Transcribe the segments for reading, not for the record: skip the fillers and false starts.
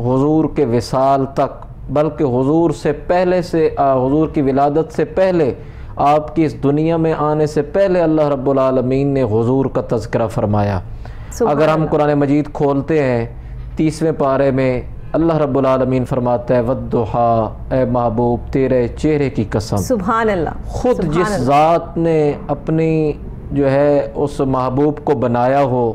حضور کے وصال تک، بلکہ حضور سے پہلے سے حضور کی ولادت سے پہلے، آپ کی اس دنیا میں آنے سے پہلے اللہ رب العالمین نے حضور کا تذکرہ فرمایا۔ اگر ہم قرآن مجید کھولتے ہیں 30ویں پارے میں اللہ رب العالمین فرماتا ہے وَالضُّحَىٰ، اے محبوب تیرے چہرے کی قسم۔ سبحان اللہ۔ خود جس ذات نے اپنی جو ہے اس محبوب کو بنایا ہو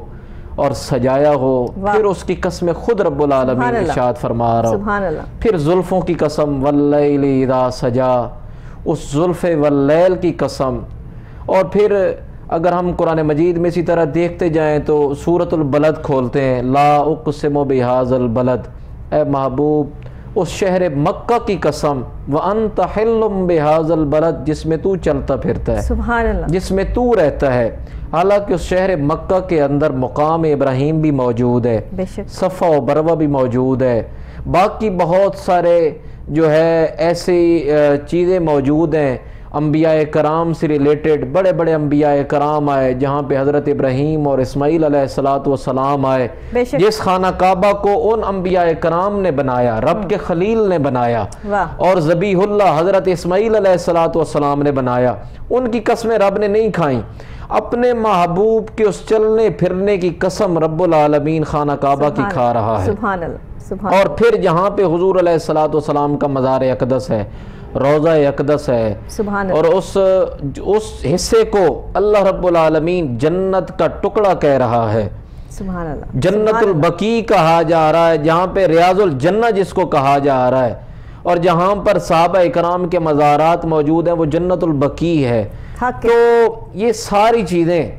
اور سجایا ہو، پھر اس کی قسم خود رب العالمین ارشاد فرما رہا ہو۔ سبحان اللہ۔ پھر زلفوں کی قسم وَاللَّيْلِ اِذَا سَجَا، اس زلف واللیل کی قسم۔ اور پھر اگر ہم قرآن مجید میں اسی طرح دیکھتے جائیں تو سورۃ البلد کھولتے ہیں، لا اقسم بہذا البلد، اے محبوب اس شہر مکہ کی قسم، وانت حل بہذا البلد، جس میں تو چلتا پھرتا ہے، سبحان اللہ، جس میں تو رہتا ہے۔ حالانکہ اس شہر مکہ کے اندر مقام ابراہیم بھی موجود ہے، بے شک، صفا و مروہ بھی موجود ہے، باقی بہت سارے جو ہے ایسی چیزیں موجود ہیں انبیاء کرام سے ریلیٹڈ۔ بڑے بڑے انبیاء کرام آئے جہاں پہ حضرت ابراہیم اور اسماعیل علیہ السلام آئے، جس خانہ کعبہ کو ان انبیاء کرام نے بنایا، رب کے خلیل نے بنایا، اور ذبیح اللہ حضرت اسماعیل علیہ السلام نے بنایا۔ ان کی قسمیں رب نے نہیں کھائیں، اپنے محبوب کے اس چلنے پھرنے کی قسم رب العالمین خانہ کعبہ کی کھا رہا ہے۔ سبحان اللہ۔ اور پھر جہاں پہ حضور علیہ السلام کا مزار اقدس ہے، روضہ اقدس ہے، اور اس حصے کو اللہ رب العالمین جنت کا ٹکڑا کہہ رہا ہے، سبحان اللہ، جنت البقیع کہا جا رہا ہے، جہاں پہ ریاض الجنہ جس کو کہا جا رہا ہے، اور جہاں پر صحابہ اکرام کے مزارات موجود ہیں وہ جنت البقیع ہے۔ تو یہ ساری چیزیں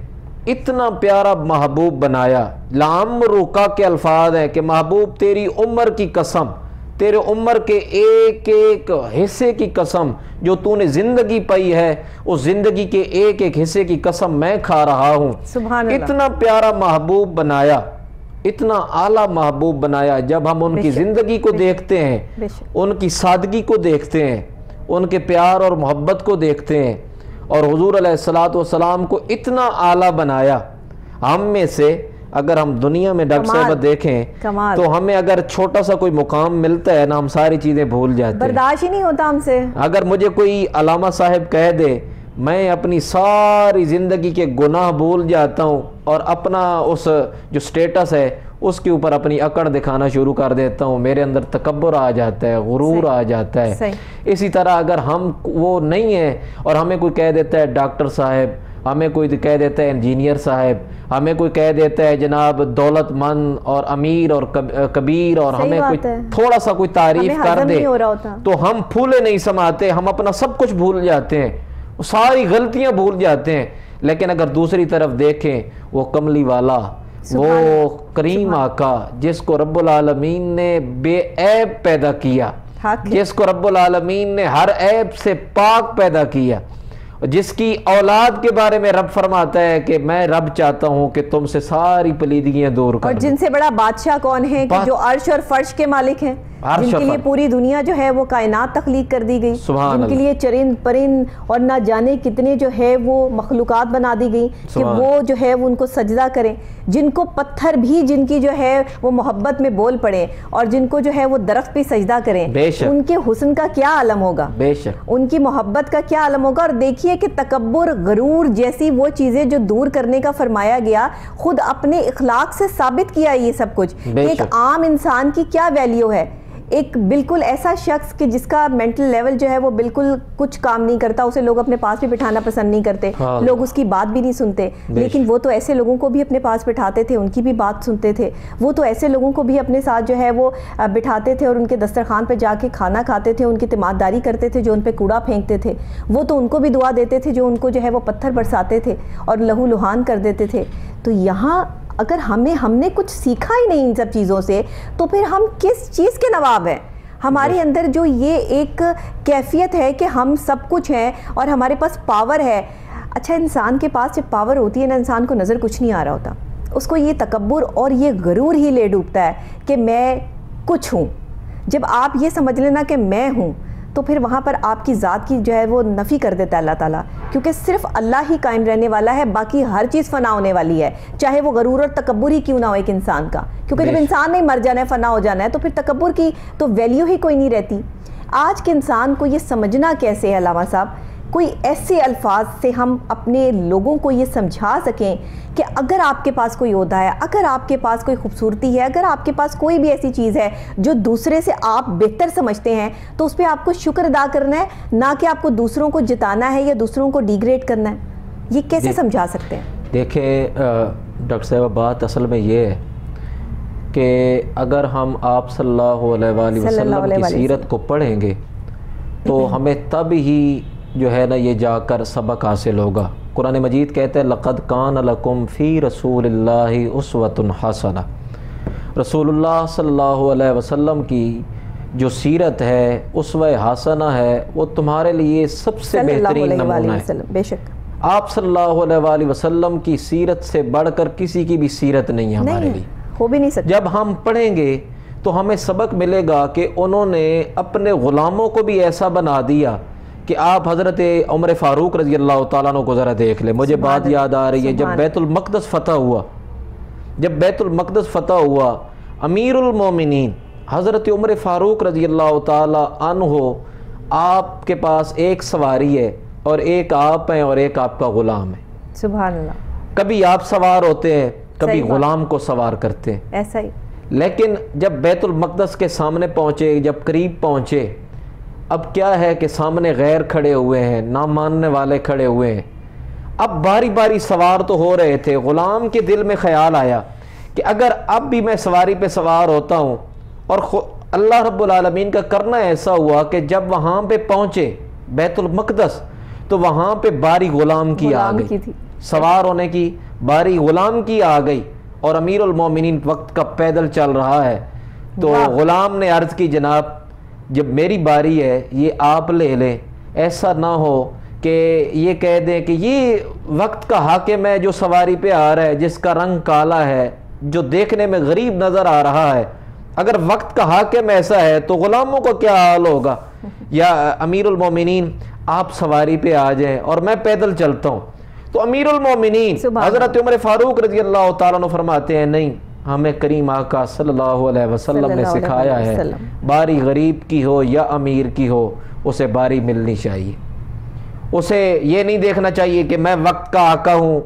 اتنا پیارا محبوب بنایا۔ لعمرک کے الفاظ ہیں کہ محبوب تیری عمر کی قسم، تیرے عمر کے ایک ایک حصے کی قسم جو تو نے زندگی پائی ہے، اس زندگی کے ایک ایک حصے کی قسم میں کھا رہا ہوں۔ سبحان اللہ۔ اتنا پیارا محبوب بنایا، اتنا اعلیٰ محبوب بنایا۔ جب ہم ان کی زندگی کو دیکھتے ہیں، ان کی سادگی کو دیکھتے ہیں، ان کے پیار اور محبت کو دیکھتے ہیں، اور حضور علیہ السلام کو اتنا اعلیٰ بنایا۔ ہم میں سے اگر ہم دنیا میں ڈاکٹر صاحب دیکھیں تو ہمیں اگر چھوٹا سا کوئی مقام ملتا ہے نا، ہم ساری چیزیں بھول جاتے ہیں، برداشت ہی نہیں ہوتا ہم سے۔ اگر مجھے کوئی علامہ صاحب کہہ دے، میں اپنی ساری زندگی کے گناہ بھول جاتا ہوں اور اپنا اس جو سٹیٹس ہے اس کے اوپر اپنی اکڑ دکھانا شروع کر دیتا ہوں، میرے اندر تکبر آ جاتا ہے، غرور آ جاتا ہے۔ اسی طرح اگر ہم وہ نہیں ہیں اور ہمیں کوئی کہہ دیتا ہے ڈاکٹر صاحب، ہمیں کوئی کہہ دیتا ہے انجینئر صاحب، ہمیں کوئی کہہ دیتا ہے جناب دولت مند اور امیر اور کبیر، اور ہمیں کوئی تھوڑا سا کوئی تعریف کر دے تو ہم پھولے نہیں سماتے، ہم اپنا سب کچھ بھول جاتے ہیں، ساری غلطیاں بھول جاتے ہیں۔ لیکن اگر دوسری طرف دیکھیں، وہ کملی والا، وہ کریم آقا جس کو رب العالمین نے بے عیب پیدا کیا، جس کو رب العالمین نے ہر عیب سے پاک پیدا کیا، جس کی اولاد کے بارے میں رب فرماتا ہے کہ میں رب چاہتا ہوں کہ تم سے ساری پلیدگیاں دور کر دوں۔ اور جن سے بڑا بادشاہ کون ہے کہ جو عرش اور فرش کے مالک ہیں، جن کے لیے پوری دنیا جو ہے وہ کائنات تخلیق کر دی گئی، جن کے لیے چرند پرند اور نہ جانے کتنے جو ہے وہ مخلوقات بنا دی گئی کہ وہ جو ہے وہ ان کو سجدہ کریں، جن کو پتھر بھی جن کی جو ہے وہ محبت میں بول پڑے، اور جن کو جو ہے وہ درخت پہ سجدہ کریں، ان کے حسن کا کیا عالم ہوگا، ان کی محبت کا کیا عالم ہوگا۔ اور دیکھیے کہ تکبر، غرور جیسی وہ چیزیں جو دور کرنے کا فرمایا گیا، خود اپنے اخلاق سے ثابت کیا یہ سب کچھ کہ ایک عام انسان کی کیا ویلیو ہے۔ ایک بالکل ایسا شخص کہ جس کا مینٹل لیول جو ہے وہ بالکل کچھ کام نہیں کرتا، اسے لوگ اپنے پاس بھی بٹھانا پسند نہیں کرتے، لوگ اس کی بات بھی نہیں سنتے، لیکن وہ تو ایسے لوگوں کو بھی اپنے پاس بٹھاتے تھے، ان کی بھی بات سنتے تھے، وہ تو ایسے لوگوں کو بھی اپنے ساتھ جو ہے وہ بٹھاتے تھے اور ان کے دسترخوان پہ جا کے کھانا کھاتے تھے، ان کی تیمارداری کرتے تھے جو ان پہ کوڑا پھینکتے تھے، وہ تو ان کو بھی دعا دیتے تھے جو ان کو جو ہے وہ پتھر برساتے تھے اور لہو لہان کر دیتے تھے۔ تو یہاں اگر ہم نے کچھ سیکھا ہی نہیں ان سب چیزوں سے تو پھر ہم کس چیز کے نواب ہیں؟ ہمارے اندر جو یہ ایک کیفیت ہے کہ ہم سب کچھ ہیں اور ہمارے پاس پاور ہے۔ اچھا، انسان کے پاس جب پاور ہوتی ہے نا، انسان کو نظر کچھ نہیں آ رہا ہوتا، اس کو یہ تکبر اور یہ غرور ہی لے ڈوبتا ہے کہ میں کچھ ہوں۔ جب آپ یہ سمجھ لینا کہ میں ہوں تو پھر وہاں پر آپ کی ذات کی جو ہے وہ نفی کر دیتا ہے اللہ تعالیٰ، کیونکہ صرف اللہ ہی قائم رہنے والا ہے، باقی ہر چیز فنا ہونے والی ہے، چاہے وہ غرور اور تکبر ہی کیوں نہ ہو ایک انسان کا، کیونکہ جب انسان نہیں مر جانا ہے، فنا ہو جانا ہے، تو پھر تکبر کی تو ویلیو ہی کوئی نہیں رہتی۔ آج کے انسان کو یہ سمجھنا کیسے ہے علامہ صاحب، کوئی ایسے الفاظ سے ہم اپنے لوگوں کو یہ سمجھا سکیں کہ اگر آپ کے پاس کوئی عہدہ ہے، اگر آپ کے پاس کوئی خوبصورتی ہے، اگر آپ کے پاس کوئی بھی ایسی چیز ہے جو دوسرے سے آپ بہتر سمجھتے ہیں، تو اس پہ آپ کو شکر ادا کرنا ہے، نہ کہ آپ کو دوسروں کو جتانا ہے یا دوسروں کو ڈیگریڈ کرنا ہے۔ یہ کیسے سمجھا سکتے ہیں؟ دیکھیں ڈاکٹر صاحب، بات اصل میں یہ ہے کہ اگر ہم آپ صلی اللہ علیہ وآلہ وسلم کی سیرت کو پڑھیں گے تو ہمیں تب ہی جو ہے نا یہ جا کر سبق حاصل ہوگا۔ قرآن مجید کہتے ہیں لَقَدْ كَانَ لَكُمْ فِي رَسُولِ اللَّهِ أُسْوَةٌ حَسَنَةٌ، رسول اللہ صلی اللہ علیہ وسلم کی جو سیرت ہے، اسوہ حسنہ ہے، وہ تمہارے لیے سب سے بہترین نمونہ ہے۔ بے شک آپ صلی اللہ علیہ وآلہ وسلم کی سیرت سے بڑھ کر کسی کی بھی سیرت نہیں ہے ہمارے لیے، ہو بھی نہیں سکتا۔ جب ہم پڑھیں گے تو ہمیں سبق ملے گا کہ انہوں نے اپنے غلاموں کو بھی ایسا بنا دیا کہ آپ حضرت عمر فاروق رضی اللہ تعالیٰ عنہ کو ذرا دیکھ لیں۔ مجھے بات یاد آ رہی ہے، جب بیت المقدس فتح ہوا، امیر المومنین حضرت عمر فاروق رضی اللہ تعالیٰ عنہ، آپ کے پاس ایک سواری ہے اور ایک آپ ہیں اور ایک آپ کا غلام ہے۔ سبحان اللہ۔ کبھی آپ سوار ہوتے ہیں، کبھی غلام کو سوار کرتے ہیں، ایسا ہی۔ لیکن جب بیت المقدس کے سامنے پہنچے، جب قریب پہنچے، اب کیا ہے کہ سامنے غیر کھڑے ہوئے ہیں، نہ ماننے والے کھڑے ہوئے ہیں۔ اب باری باری سوار تو ہو رہے تھے، غلام کے دل میں خیال آیا کہ اگر اب بھی میں سواری پہ سوار ہوتا ہوں، اور اللہ رب العالمین کا کرنا ایسا ہوا کہ جب وہاں پہ پہنچے بیت المقدس تو وہاں پہ باری غلام کی آ گئی، سوار ہونے کی باری غلام کی آ گئی، اور امیر المومنین وقت کا پیدل چل رہا ہے۔ تو غلام نے عرض کی جناب جب میری باری ہے یہ آپ لے لیں، ایسا نہ ہو کہ یہ کہہ دیں کہ یہ وقت کا حاکم ہے جو سواری پہ آ رہا ہے، جس کا رنگ کالا ہے، جو دیکھنے میں غریب نظر آ رہا ہے، اگر وقت کا حاکم ایسا ہے تو غلاموں کا کیا حال ہوگا؟ یا امیر المومنین آپ سواری پہ آ جائیں اور میں پیدل چلتا ہوں۔ تو امیر المومنین حضرت عمر فاروق رضی اللہ تعالیٰ عنہ فرماتے ہیں نہیں، ہمیں کریم آقا صلی اللہ علیہ وسلم نے سکھایا ہے باری غریب کی ہو یا امیر کی ہو، اسے باری ملنی چاہیے۔ اسے یہ نہیں دیکھنا چاہیے کہ میں وقت کا آقا ہوں،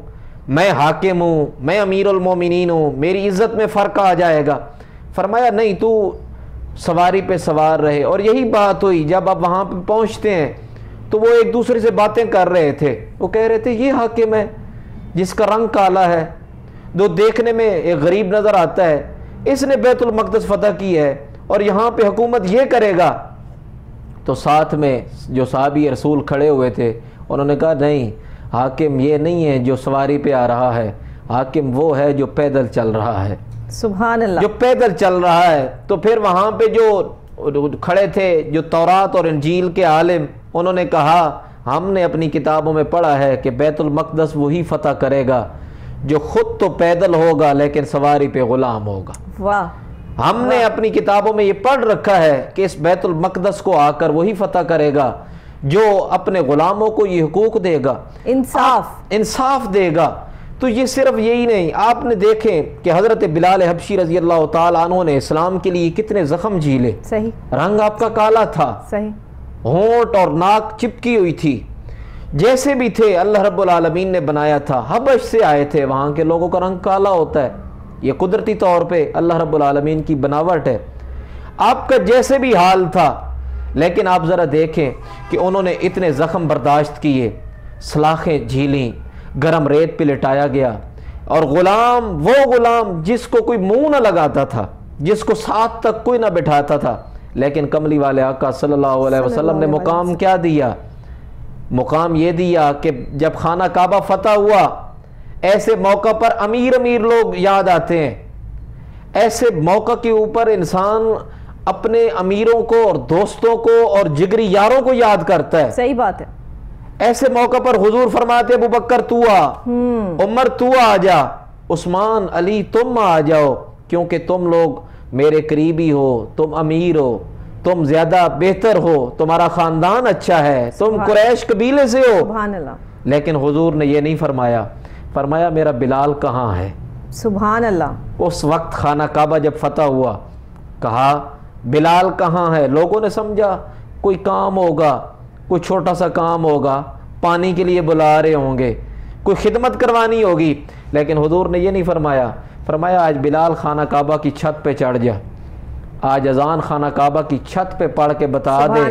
میں حاکم ہوں، میں امیر المومنین ہوں، میری عزت میں فرق آ جائے گا۔ فرمایا نہیں، تو سواری پہ سوار رہے۔ اور یہی بات ہوئی، جب آپ وہاں پہ پہنچتے ہیں تو وہ ایک دوسرے سے باتیں کر رہے تھے، وہ کہہ رہے تھے یہ حاکم ہے جس کا رنگ کالا ہے، جو دیکھنے میں ایک غریب نظر آتا ہے، اس نے بیت المقدس فتح کی ہے اور یہاں پہ حکومت یہ کرے گا۔ تو ساتھ میں جو صحابی رسول کھڑے ہوئے تھے انہوں نے کہا نہیں، حاکم یہ نہیں ہے جو سواری پہ آ رہا ہے، حاکم وہ ہے جو پیدل چل رہا ہے۔ سبحان اللہ، جو پیدل چل رہا ہے۔ تو پھر وہاں پہ جو کھڑے تھے، جو تورات اور انجیل کے عالم، انہوں نے کہا ہم نے اپنی کتابوں میں پڑھا ہے کہ بیت المقدس وہی فتح کرے گا جو خود تو پیدل ہوگا لیکن سواری پہ غلام ہوگا۔ واہ، ہم نے اپنی کتابوں میں یہ پڑھ رکھا ہے کہ اس بیت المقدس کو آ کر وہی فتح کرے گا جو اپنے غلاموں کو یہ حقوق دے گا، انصاف دے گا۔ تو یہ صرف یہی نہیں، آپ نے دیکھیں کہ حضرت بلال حبشی رضی اللہ تعالیٰ عنہ نے اسلام کے لیے کتنے زخم جھیلے۔ صحیح، رنگ آپ کا کالا تھا، صحیح، ہونٹ اور ناک چپکی ہوئی تھی، جیسے بھی تھے اللہ رب العالمین نے بنایا تھا۔ حبش سے آئے تھے، وہاں کے لوگوں کا رنگ کالا ہوتا ہے، یہ قدرتی طور پہ اللہ رب العالمین کی بناوٹ ہے۔ آپ کا جیسے بھی حال تھا، لیکن آپ ذرا دیکھیں کہ انہوں نے اتنے زخم برداشت کیے، سلاخیں جھیلیں، گرم ریت پہ لٹایا گیا، اور غلام وہ غلام جس کو کوئی منہ نہ لگاتا تھا، جس کو ساتھ تک کوئی نہ بٹھاتا تھا، لیکن کملی والے آقا صلی اللہ علیہ وسلم نے مقام کیا دیا؟ مقام یہ دیا کہ جب خانہ کعبہ فتح ہوا، ایسے موقع پر امیر لوگ یاد آتے ہیں، ایسے موقع کے اوپر انسان اپنے امیروں کو اور دوستوں کو اور جگری یاروں کو یاد کرتا ہے۔ صحیح بات ہے۔ ایسے موقع پر حضور فرماتے ابو بکر تو آ، عمر تو آ جا، عثمان علی تم آ جاؤ، کیونکہ تم لوگ میرے قریبی ہو، تم امیر ہو، تم زیادہ بہتر ہو، تمہارا خاندان اچھا ہے، تم قریش قبیلے سے ہو. سبحان اللہ. لیکن حضور نے یہ نہیں فرمایا. فرمایا میرا بلال کہاں ہے. سبحان اللہ. اس وقت خانہ کعبہ جب فتح ہوا، کہا بلال کہاں ہے. لوگوں نے سمجھا کوئی کام ہوگا، کوئی چھوٹا سا کام ہوگا، پانی کے لیے بلا رہے ہوں گے، کوئی خدمت کروانی ہوگی. لیکن حضور نے یہ نہیں فرمایا. فرمایا آج بلال خانہ کعبہ کی چھت پہ چڑھ جا، آج اذان خانہ کعبہ کی چھت پہ پڑھ کے بتا دے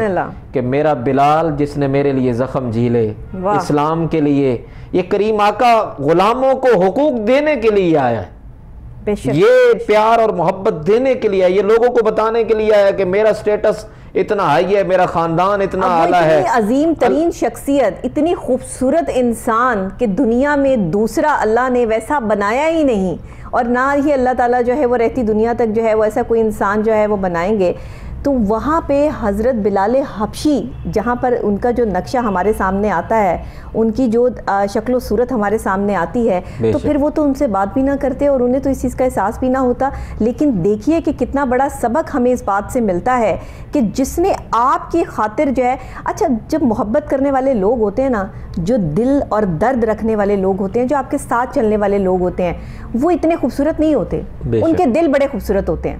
کہ میرا بلال جس نے میرے لیے زخم جھیلے اسلام کے لیے، یہ کریم آقا غلاموں کو حقوق دینے کے لیے آیا ہے، یہ پیار اور محبت دینے کے لیے آیا، یہ لوگوں کو بتانے کے لیے آیا کہ میرا سٹیٹس اتنا ہائی ہے، میرا خاندان اتنا اعلیٰ ہے. اتنی عظیم ترین شخصیت، اتنی خوبصورت انسان کہ دنیا میں دوسرا اللہ نے ویسا بنایا ہی نہیں، اور نہ ہی اللہ تعالیٰ جو ہے وہ رہتی دنیا تک جو ہے وہ ایسا کوئی انسان جو ہے وہ بنائیں گے. تو وہاں پہ حضرت بلال حبشی، جہاں پر ان کا جو نقشہ ہمارے سامنے آتا ہے، ان کی جو شکل و صورت ہمارے سامنے آتی ہے، تو پھر وہ تو ان سے بات بھی نہ کرتے اور انہیں تو اس چیز کا احساس بھی نہ ہوتا. لیکن دیکھیے کہ کتنا بڑا سبق ہمیں اس بات سے ملتا ہے کہ جس نے آپ کی خاطر جو ہے، اچھا جب محبت کرنے والے لوگ ہوتے ہیں نا، جو دل اور درد رکھنے والے لوگ ہوتے ہیں، جو آپ کے ساتھ چلنے والے لوگ ہوتے ہیں، وہ اتنے خوبصورت نہیں ہوتے، ان کے دل بڑے خوبصورت ہوتے ہیں.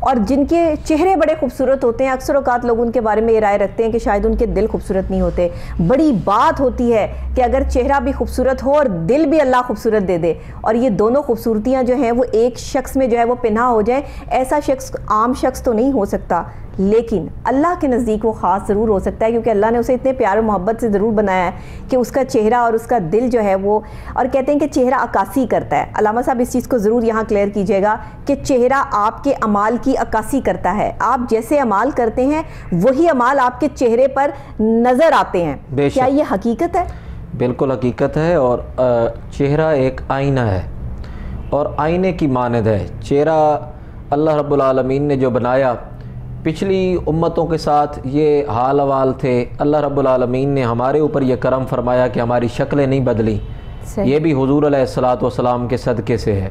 اور جن کے چہرے بڑے خوبصورت ہوتے ہیں، اکثر اوقات لوگ ان کے بارے میں یہ رائے رکھتے ہیں کہ شاید ان کے دل خوبصورت نہیں ہوتے. بڑی بات ہوتی ہے کہ اگر چہرہ بھی خوبصورت ہو اور دل بھی اللہ خوبصورت دے دے، اور یہ دونوں خوبصورتیاں جو ہیں وہ ایک شخص میں جو ہے وہ پنہا ہو جائیں. ایسا شخص عام شخص تو نہیں ہو سکتا، لیکن اللہ کے نزدیک وہ خاص ضرور ہو سکتا ہے، کیونکہ اللہ نے اسے اتنے پیار و محبت سے ضرور بنایا ہے کہ اس کا چہرہ اور اس کا دل جو ہے وہ، اور کہتے ہیں کہ چہرہ عکاسی کرتا ہے. علامہ صاحب اس چیز کو ضرور یہاں کلیئر کیجیے گا کہ چہرہ آپ کے اعمال کی عکاسی کرتا ہے. آپ جیسے اعمال کرتے ہیں وہی اعمال آپ کے چہرے پر نظر آتے ہیں. کیا یہ حقیقت ہے؟ بالکل حقیقت ہے. اور چہرہ ایک آئینہ ہے اور آئینے کی مانند ہے. چہرہ اللہ رب العالمین نے جو بنایا، پچھلی امتوں کے ساتھ یہ حال احوال تھے. اللہ رب العالمین نے ہمارے اوپر یہ کرم فرمایا کہ ہماری شکلیں نہیں بدلی. یہ بھی حضور علیہ الصلوۃ کے صدقے سے ہے.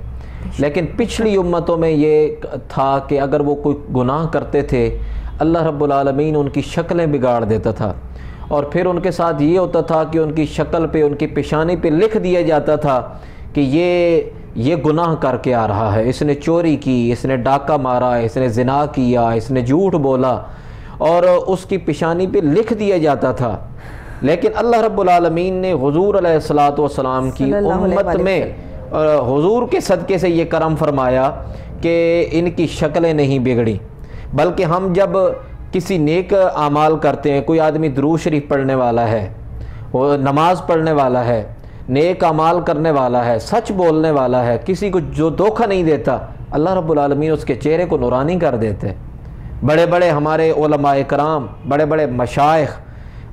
لیکن پچھلی امتوں میں یہ تھا کہ اگر وہ کوئی گناہ کرتے تھے، اللہ رب العالمین ان کی شکلیں بگاڑ دیتا تھا، اور پھر ان کے ساتھ یہ ہوتا تھا کہ ان کی شکل پہ، ان کی پیشانی پہ لکھ دیا جاتا تھا کہ یہ گناہ کر کے آ رہا ہے، اس نے چوری کی، اس نے ڈاکہ مارا، اس نے زنا کیا، اس نے جھوٹ بولا، اور اس کی پیشانی پہ لکھ دیا جاتا تھا. لیکن اللہ رب العالمین نے حضور علیہ الصلوۃ کی امت میں حضور کے صدقے سے یہ کرم فرمایا کہ ان کی شکلیں نہیں بگڑی. بلکہ ہم جب کسی نیک اعمال کرتے ہیں، کوئی آدمی درود شریف پڑھنے والا ہے، وہ نماز پڑھنے والا ہے، نیک اعمال کرنے والا ہے، سچ بولنے والا ہے، کسی کو جو دھوکہ نہیں دیتا، اللہ رب العالمین اس کے چہرے کو نورانی کر دیتے ہیں. بڑے بڑے ہمارے علماء کرام، بڑے بڑے مشائخ،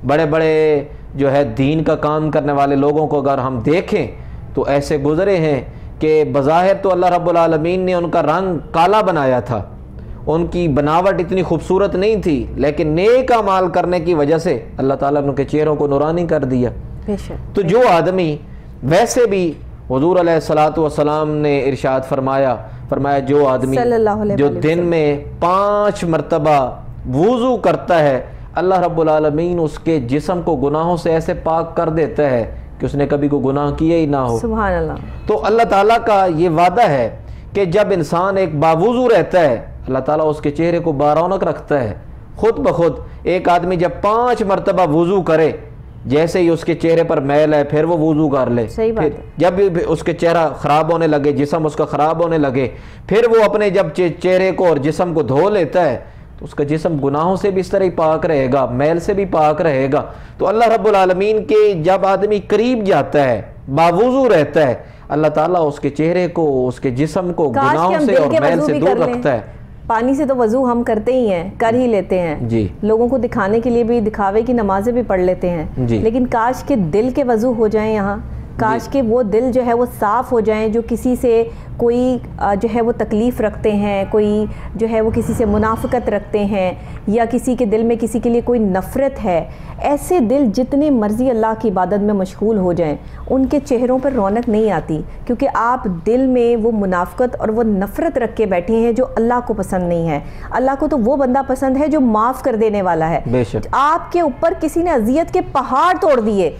بڑے بڑے جو ہے دین کا کام کرنے والے لوگوں کو اگر ہم دیکھیں تو ایسے گزرے ہیں کہ بظاہر تو اللہ رب العالمین نے ان کا رنگ کالا بنایا تھا، ان کی بناوٹ اتنی خوبصورت نہیں تھی، لیکن نیک اعمال کرنے کی وجہ سے اللہ تعالیٰ نے ان کے چہروں کو نورانی کر دیا. تو جو آدمی ویسے بھی حضور علیہ الصلوۃ نے ارشاد فرمایا جو آدمی جو دن میں 5 مرتبہ وضو کرتا ہے، اللہ رب العالمین اس کے جسم کو گناہوں سے ایسے پاک کر دیتا ہے کہ اس نے کبھی کوئی گناہ کیا ہی نہ ہو. سبحان اللہ. تو اللہ تعالیٰ کا یہ وعدہ ہے کہ جب انسان ایک باوضو رہتا ہے، اللہ تعالیٰ اس کے چہرے کو بارونق رکھتا ہے. خود بخود ایک آدمی جب 5 مرتبہ وضو کرے، جیسے ہی اس کے چہرے پر میل ہے پھر وہ وضو کر لے، پھر جب اس کے چہرہ خراب ہونے لگے، جسم اس کا خراب ہونے لگے، پھر وہ اپنے جب چہرے کو اور جسم کو دھو لیتا ہے تو اس کا جسم گناہوں سے بھی اس طرح ہی پاک رہے گا، میل سے بھی پاک رہے گا. تو اللہ رب العالمین کے جب آدمی قریب جاتا ہے، باوضو رہتا ہے، اللہ تعالیٰ اس کے چہرے کو، اس کے جسم کو گناہوں سے اور میل سے دور رکھتا ہے. پانی سے تو وضو ہم کرتے ہی ہیں، کر ہی لیتے ہیں جی، لوگوں کو دکھانے کے لیے بھی، دکھاوے کی نمازیں بھی پڑھ لیتے ہیں، لیکن کاش کہ دل کے وضو ہو جائیں. یہاں کاش کہ وہ دل جو ہے وہ صاف ہو جائیں جو کسی سے کوئی جو ہے وہ تکلیف رکھتے ہیں، کوئی جو ہے وہ کسی سے منافقت رکھتے ہیں، یا کسی کے دل میں کسی کے لیے کوئی نفرت ہے، ایسے دل جتنے مرضی اللہ کی عبادت میں مشغول ہو جائیں ان کے چہروں پر رونق نہیں آتی، کیونکہ آپ دل میں وہ منافقت اور وہ نفرت رکھ کے بیٹھے ہیں جو اللہ کو پسند نہیں ہے۔ اللہ کو تو وہ بندہ پسند ہے جو معاف کر دینے والا ہے۔ بے شک آپ کے اوپر کسی نے اذیت کے پہاڑ توڑ دیے،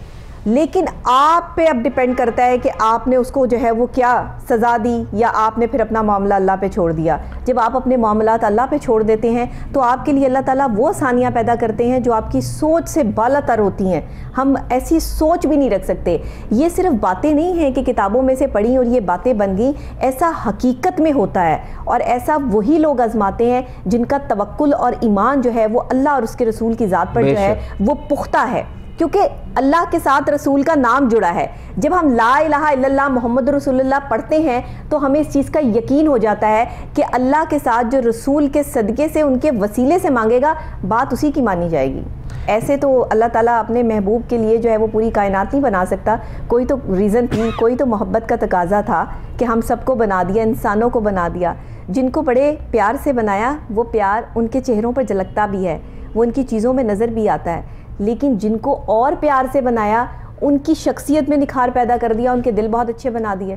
لیکن آپ پہ اب ڈیپینڈ کرتا ہے کہ آپ نے اس کو جو ہے وہ کیا سزا دی، یا آپ نے پھر اپنا معاملہ اللہ پہ چھوڑ دیا۔ جب آپ اپنے معاملات اللہ پہ چھوڑ دیتے ہیں تو آپ کے لیے اللہ تعالیٰ وہ آسانیاں پیدا کرتے ہیں جو آپ کی سوچ سے بالا تر ہوتی ہیں۔ ہم ایسی سوچ بھی نہیں رکھ سکتے۔ یہ صرف باتیں نہیں ہیں کہ کتابوں میں سے پڑھی اور یہ باتیں بن گئیں، ایسا حقیقت میں ہوتا ہے، اور ایسا وہی لوگ آزماتے ہیں جن کا توکل اور ایمان جو ہے وہ اللہ اور اس کے رسول کی ذات پر جو ہے وہ پختہ ہے، کیونکہ اللہ کے ساتھ رسول کا نام جڑا ہے۔ جب ہم لا الہ الا اللہ محمد رسول اللہ پڑھتے ہیں تو ہمیں اس چیز کا یقین ہو جاتا ہے کہ اللہ کے ساتھ جو رسول کے صدقے سے ان کے وسیلے سے مانگے گا بات اسی کی مانی جائے گی۔ ایسے تو اللہ تعالیٰ اپنے محبوب کے لیے جو ہے وہ پوری کائنات نہیں بنا سکتا، کوئی تو ریزن تھی، کوئی تو محبت کا تقاضا تھا کہ ہم سب کو بنا دیا، انسانوں کو بنا دیا۔ جن کو بڑے پیار سے بنایا وہ پیار ان کے چہروں پر جھلکتا بھی ہے، وہ ان کی چیزوں میں نظر بھی آتا ہے، لیکن جن کو اور پیار سے بنایا ان کی شخصیت میں نکھار پیدا کر دیا، ان کے دل بہت اچھے بنا دیے۔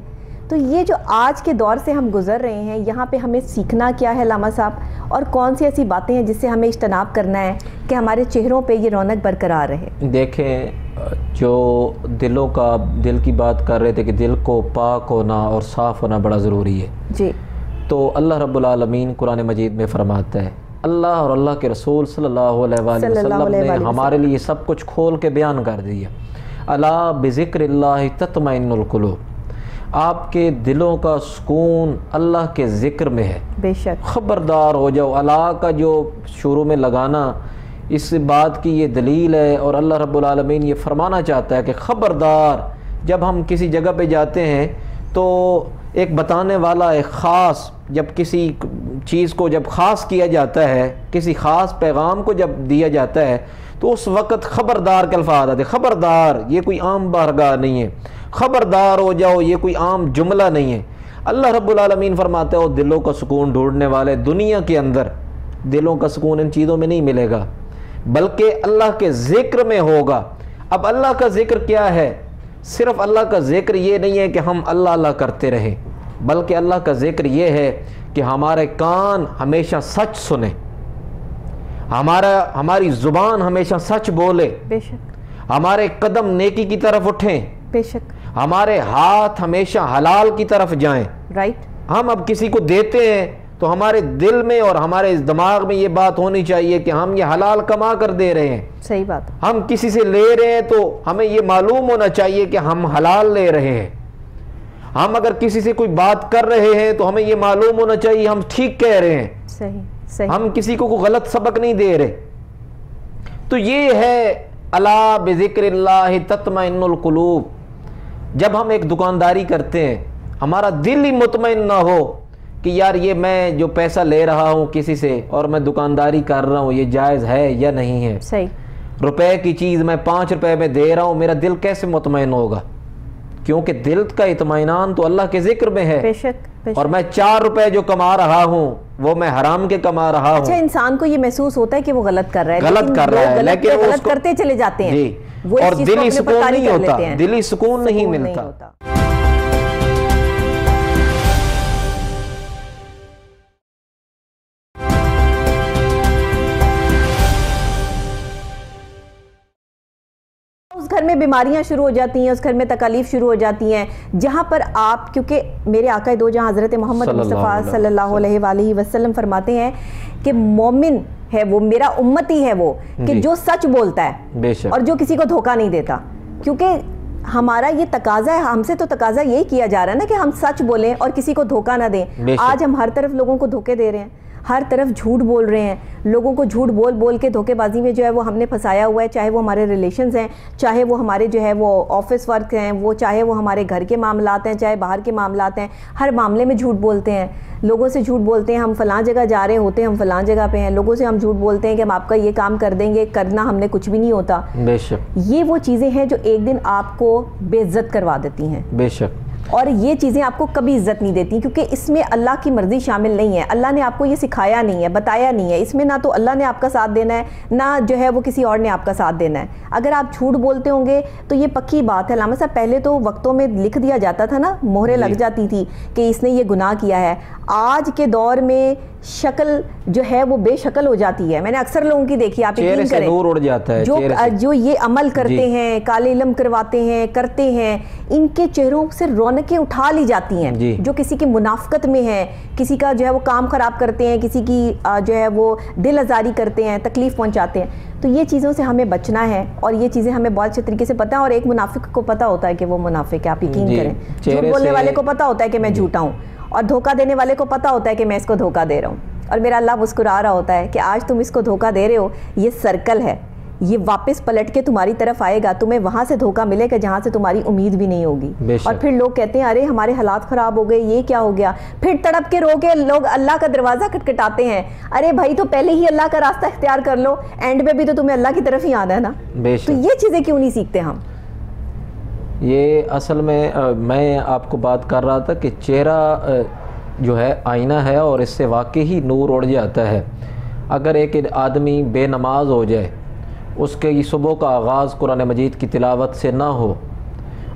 تو یہ جو آج کے دور سے ہم گزر رہے ہیں، یہاں پہ ہمیں سیکھنا کیا ہے علامہ صاحب، اور کون سی ایسی باتیں ہیں جس سے ہمیں اجتناب کرنا ہے کہ ہمارے چہروں پہ یہ رونق برقرار رہے؟ دیکھیں، جو دل کی بات کر رہے تھے کہ دل کو پاک ہونا اور صاف ہونا بڑا ضروری ہے جی، تو اللہ رب العالمین قرآن مجید میں فرماتا ہے، اللہ اور اللہ کے رسول صلی اللہ علیہ وآلہ وسلم نے ہمارے لیے سب کچھ کھول کے بیان کر دیا۔ الا بذکر اللہ تطمئن القلوب، آپ کے دلوں کا سکون اللہ کے ذکر میں ہے۔ بے شک، خبردار ہو جاؤ۔ اللہ کا جو شروع میں لگانا اس بات کی یہ دلیل ہے، اور اللہ رب العالمین یہ فرمانا چاہتا ہے کہ خبردار، جب ہم کسی جگہ پہ جاتے ہیں تو ایک بتانے والا ایک خاص، جب کسی چیز کو جب خاص کیا جاتا ہے، کسی خاص پیغام کو جب دیا جاتا ہے تو اس وقت خبردار کے الفاظ آتے ہیں۔ خبردار، یہ کوئی عام بارگاہ نہیں ہے، خبردار ہو جاؤ، یہ کوئی عام جملہ نہیں ہے۔ اللہ رب العالمین فرماتے ہو دلوں کا سکون ڈھونڈنے والے، دنیا کے اندر دلوں کا سکون ان چیزوں میں نہیں ملے گا بلکہ اللہ کے ذکر میں ہوگا۔ اب اللہ کا ذکر کیا ہے؟ صرف اللہ کا ذکر یہ نہیں ہے کہ ہم اللہ اللہ کرتے رہیں، بلکہ اللہ کا ذکر یہ ہے کہ ہمارے کان ہمیشہ سچ سنیں، ہماری زبان ہمیشہ سچ بولے، بے شک، ہمارے قدم نیکی کی طرف اٹھیں، بے شک، ہمارے ہاتھ ہمیشہ حلال کی طرف جائیں۔ رائٹ۔ ہم اب کسی کو دیتے ہیں تو ہمارے دل میں اور ہمارے دماغ میں یہ بات ہونی چاہیے کہ ہم یہ حلال کما کر دے رہے ہیں۔ صحیح بات۔ ہم کسی سے لے رہے ہیں تو ہمیں یہ معلوم ہونا چاہیے کہ ہم حلال لے رہے ہیں۔ ہم اگر کسی سے کوئی بات کر رہے ہیں تو ہمیں یہ معلوم ہونا چاہیے ہم ٹھیک کہہ رہے ہیں، صحیح صحیح، ہم کسی کو کوئی غلط سبق نہیں دے رہے۔ تو یہ ہے الا بذکر اللہ تطمئن القلوب۔ جب ہم ایک دکانداری کرتے ہیں، ہمارا دل ہی مطمئن نہ ہو کہ یار یہ میں جو پیسہ لے رہا ہوں کسی سے اور میں دکانداری کر رہا ہوں یہ جائز ہے یا نہیں ہے، صحیح، روپے کی چیز میں 5 روپے میں دے رہا ہوں، میرا دل کیسے مطمئن ہوگا؟ کیونکہ دل کا اطمینان تو اللہ کے ذکر میں ہے۔ بے شک، بے شک۔ اور میں 4 روپے جو کما رہا ہوں وہ میں حرام کے کما رہا ہوں۔ اچھا، انسان کو یہ محسوس ہوتا ہے کہ وہ غلط کر رہا ہے، غلط کر رہا ہے، لیکن وہ غلط کرتے چلے جاتے ہیں، جی، وہ اس اور چیز کو دلی اپنے سکون پر نہیں کر ہوتا، لیتے ہیں، دلی سکون نہیں ملتا۔ اس گھر میں بیماریاں شروع ہو جاتی ہیں، اس گھر میں تکالیف شروع ہو جاتی ہیں، جہاں پر آپ، کیونکہ میرے آقا دو جہاں حضرت محمد مصطفیٰ صلی اللہ علیہ وآلہ وسلم فرماتے ہیں کہ مومن ہے وہ، میرا امتی ہے وہ کہ جو سچ بولتا ہے اور جو کسی کو دھوکہ نہیں دیتا، کیونکہ ہمارا یہ تقاضا ہے، ہم سے تو تقاضا یہی کیا جا رہا ہے نا کہ ہم سچ بولیں اور کسی کو دھوکہ نہ دیں۔ آج ہم ہر طرف لوگوں کو دھوکے دے رہے ہیں، ہر طرف جھوٹ بول رہے ہیں، لوگوں کو جھوٹ بول بول کے دھوکے بازی میں جو ہے وہ ہم نے پھنسایا ہوا ہے، چاہے وہ ہمارے ریلیشنز ہیں، چاہے وہ ہمارے جو ہے وہ آفس ورک ہیں، وہ چاہے وہ ہمارے گھر کے معاملات ہیں، چاہے باہر کے معاملات ہیں، ہر معاملے میں جھوٹ بولتے ہیں۔ لوگوں سے جھوٹ بولتے ہیں ہم فلاں جگہ جا رہے ہوتے ہیں، ہم فلاں جگہ پہ ہیں، لوگوں سے ہم جھوٹ بولتے ہیں کہ ہم آپ کا یہ کام کر دیں گے، کرنا ہم نے کچھ بھی نہیں ہوتا. بے شک یہ وہ چیزیں ہیں جو ایک دن آپ کو بے عزت کروا دیتی ہیں. بے شک. اور یہ چیزیں آپ کو کبھی عزت نہیں دیتی، کیونکہ اس میں اللہ کی مرضی شامل نہیں ہے. اللہ نے آپ کو یہ سکھایا نہیں ہے، بتایا نہیں ہے. اس میں نہ تو اللہ نے آپ کا ساتھ دینا ہے، نہ جو ہے وہ کسی اور نے آپ کا ساتھ دینا ہے. اگر آپ جھوٹ بولتے ہوں گے تو یہ پکی بات ہے. علامہ صاحب پہلے تو وقتوں میں لکھ دیا جاتا تھا نا، مہریں لگ جاتی تھی کہ اس نے یہ گناہ کیا ہے. آج کے دور میں شکل جو ہے وہ بے شکل ہو جاتی ہے. میں نے اکثر لوگوں کی دیکھی، آپ یقین کریں، نور اڑ جاتا ہے جو یہ عمل کرتے ہیں، کالے علم کرواتے ہیں، کرتے ہیں، ان کے چہروں سے رونقیں اٹھا لی جاتی ہیں. جو کسی کی منافقت میں ہے، کسی کا جو ہے وہ کام خراب کرتے ہیں، کسی کی جو ہے وہ دل آزاری کرتے ہیں، تکلیف پہنچاتے ہیں. تو یہ چیزوں سے ہمیں بچنا ہے، اور یہ چیزیں ہمیں بہت اچھے طریقے سے پتہ ہے. اور ایک منافق کو پتہ ہوتا ہے کہ وہ منافق ہے، آپ یقین کریں. جھوٹ بولنے والے کو پتہ ہوتا ہے کہ میں جھوٹا ہوں، اور دھوکہ دینے والے کو پتہ ہوتا ہے کہ میں اس کو دھوکہ دے رہا ہوں. اور میرا اللہ مسکرا رہا ہوتا ہے کہ آج تم اس کو دھوکہ دے رہے ہو، یہ سرکل ہے، یہ واپس پلٹ کے تمہاری طرف آئے گا. تمہیں وہاں سے دھوکہ ملے گا جہاں سے تمہاری امید بھی نہیں ہوگی. اور پھر لوگ کہتے ہیں ارے ہمارے حالات خراب ہو گئے، یہ کیا ہو گیا. پھر تڑپ کے رو کے لوگ اللہ کا دروازہ کھٹکھٹاتے ہیں. ارے بھائی تو پہلے ہی اللہ کا راستہ اختیار کر لو، اینڈ میں بھی تو تمہیں اللہ کی طرف ہی آنا ہے نا. تو یہ چیزیں کیوں نہیں سیکھتے ہم؟ یہ اصل میں آپ کو بات کر رہا تھا کہ چہرہ جو ہے آئینہ ہے، اور اس سے واقعی نور اڑ جاتا ہے. اگر ایک آدمی بے نماز ہو جائے، اس کے صبح کا آغاز قرآن مجید کی تلاوت سے نہ ہو،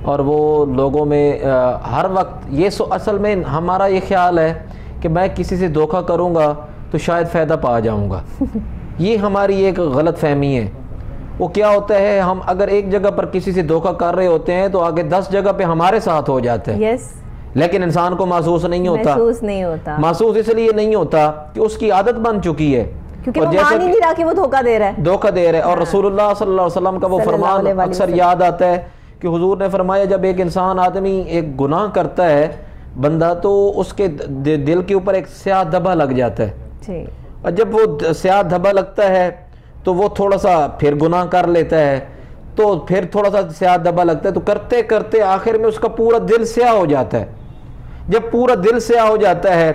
اور وہ لوگوں میں ہر وقت یہ اصل میں ہمارا یہ خیال ہے کہ میں کسی سے دھوکہ کروں گا تو شاید فائدہ پا جاؤں گا. یہ ہماری ایک غلط فہمی ہے. وہ کیا ہوتا ہے، ہم اگر ایک جگہ پر کسی سے دھوکہ کر رہے ہوتے ہیں تو آگے 10 جگہ پہ ہمارے ساتھ ہو جاتا ہے. لیکن انسان کو محسوس نہیں ہوتا. محسوس اس لیے نہیں ہوتا کہ اس کی عادت بن چکی ہے، کیونکہ وہ مان ہی نہیں رہا کہ وہ دھوکہ دے رہا ہے. اور رسول اللہ صلی اللہ علیہ وسلم کا وہ فرمان اکثر یاد آتا ہے کہ حضور نے فرمایا جب ایک انسان آدمی ایک گناہ کرتا ہے بندہ، تو اس کے دل کے اوپر ایک سیاہ دھبا لگ جاتا ہے. اور جب وہ سیاہ دھبا لگتا ہے تو وہ تھوڑا سا پھر گناہ کر لیتا ہے، تو پھر تھوڑا سا سیاہ دھبا لگتا ہے، تو کرتے کرتے آخر میں اس کا پورا دل سیاہ ہو جاتا ہے. جب پورا دل سیاہ ہو جاتا ہے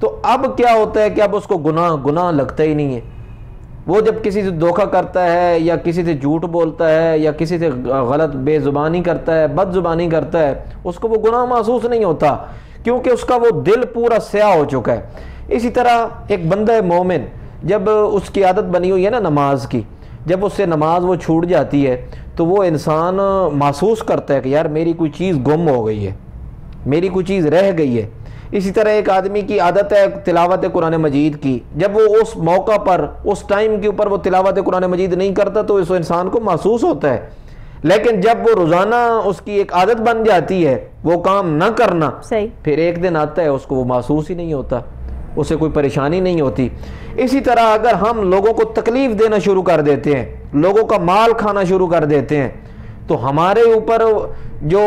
تو اب کیا ہوتا ہے کہ اب اس کو گناہ لگتا ہی نہیں ہے. وہ جب کسی سے دھوکہ کرتا ہے، یا کسی سے جھوٹ بولتا ہے، یا کسی سے غلط بے زبانی کرتا ہے، بد زبانی کرتا ہے، اس کو وہ گناہ محسوس نہیں ہوتا، کیونکہ اس کا وہ دل پورا سیاہ ہو چکا ہے. اسی طرح ایک بندہ مومن جب اس کی عادت بنی ہوئی ہے نا نماز کی، جب اس سے نماز وہ چھوٹ جاتی ہے تو وہ انسان محسوس کرتا ہے کہ یار میری کوئی چیز گم ہو گئی ہے، میری کوئی چیز رہ گئی ہے. اسی طرح ایک آدمی کی عادت ہے تلاوت قرآن مجید کی، جب وہ اس موقع پر اس ٹائم کے اوپر وہ تلاوت قرآن مجید نہیں کرتا تو اس انسان کو محسوس ہوتا ہے. لیکن جب وہ روزانہ اس کی ایک عادت بن جاتی ہے وہ کام نہ کرنا، پھر ایک دن آتا ہے اس کو وہ محسوس ہی نہیں ہوتا، اسے کوئی پریشانی نہیں ہوتی. اسی طرح اگر ہم لوگوں کو تکلیف دینا شروع کر دیتے ہیں، لوگوں کا مال کھانا شروع کر دیتے ہیں، تو ہمارے اوپر جو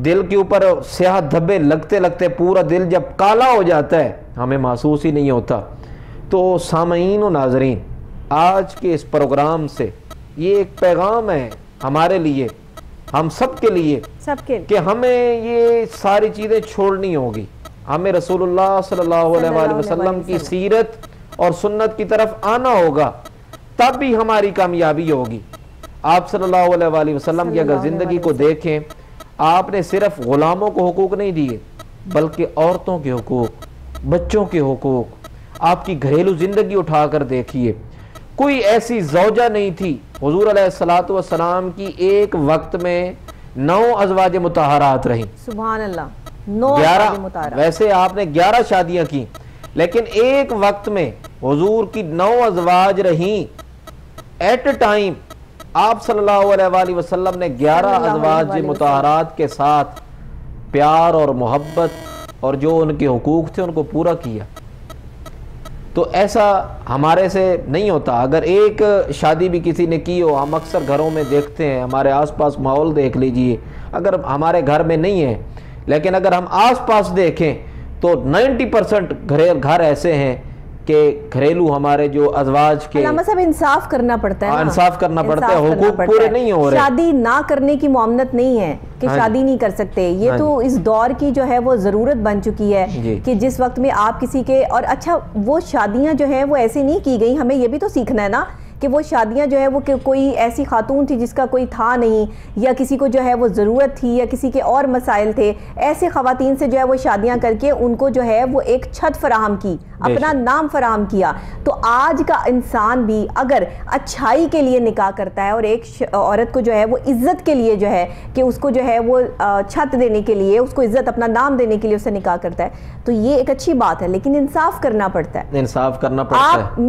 دل کے اوپر سیاہ دھبے لگتے لگتے پورا دل جب کالا ہو جاتا ہے ہمیں محسوس ہی نہیں ہوتا. تو سامعین و ناظرین، آج کے اس پروگرام سے یہ ایک پیغام ہے ہمارے لیے، ہم سب کے لیے، کہ ہمیں یہ ساری چیزیں چھوڑنی ہوگی. ہمیں رسول اللہ صلی اللہ علیہ وسلم کی سیرت اور سنت کی طرف آنا ہوگا، تب بھی ہماری کامیابی ہوگی. آپ صلی اللہ علیہ وسلم کی اگر زندگی کو دیکھیں، آپ نے صرف غلاموں کو حقوق نہیں دیے، بلکہ عورتوں کے حقوق، بچوں کے حقوق. آپ کی گھریلو زندگی اٹھا کر دیکھیے، کوئی ایسی زوجہ نہیں تھی. حضور علیہ الصلوۃ والسلام کی ایک وقت میں 9 ازواج مطہرات رہیں. سبحان اللہ، 9 ازواج مطہرات. ویسے آپ نے 11 شادیاں کی، لیکن ایک وقت میں حضور کی 9 ازواج رہیں. ایٹ اے ٹائم آپ صلی اللہ علیہ وسلم نے 11 ازواج مطہرات کے ساتھ پیار اور محبت اور جو ان کے حقوق تھے ان کو پورا کیا. تو ایسا ہمارے سے نہیں ہوتا. اگر ایک شادی بھی کسی نے کی ہو، ہم اکثر گھروں میں دیکھتے ہیں، ہمارے آس پاس ماحول دیکھ لیجئے، اگر ہمارے گھر میں نہیں ہے لیکن اگر ہم آس پاس دیکھیں تو 90% گھر ایسے ہیں کہ گھریلو ہمارے جو ازواج کے، علامہ صاحب انصاف کرنا پڑتا ہے، انصاف کرنا پڑتا ہے، حقوق پورے نہیں ہو رہے. شادی نہ کرنے کی معاملت نہیں ہے، کہ شادی نہیں کر سکتے. یہ تو اس دور کی جو ہے وہ ضرورت بن چکی ہے کہ جس وقت میں آپ کسی کے, اور اچھا وہ شادیاں جو ہیں وہ ایسے نہیں کی گئی, ہمیں یہ بھی تو سیکھنا ہے نا کہ وہ شادیاں جو ہے وہ کوئی ایسی خاتون تھی جس کا کوئی تھا نہیں, یا کسی کو جو ہے وہ ضرورت تھی, یا کسی کے اور مسائل تھے, ایسے خواتین سے جو ہے وہ شادیاں کر کے ان کو جو ہے وہ ایک چھت فراہم کی, اپنا نام فراہم کیا. تو آج کا انسان بھی اگر اچھائی کے لیے نکاح کرتا ہے اور ایک عورت کو جو ہے وہ عزت کے لیے جو ہے کہ اس کو جو ہے وہ چھت دینے کے لیے, اس کو عزت اپنا نام دینے کے لیے اسے نکاح کرتا ہے, تو یہ ایک اچھی بات ہے, لیکن انصاف کرنا پڑتا ہے. انصاف کرنا پڑتا ہے.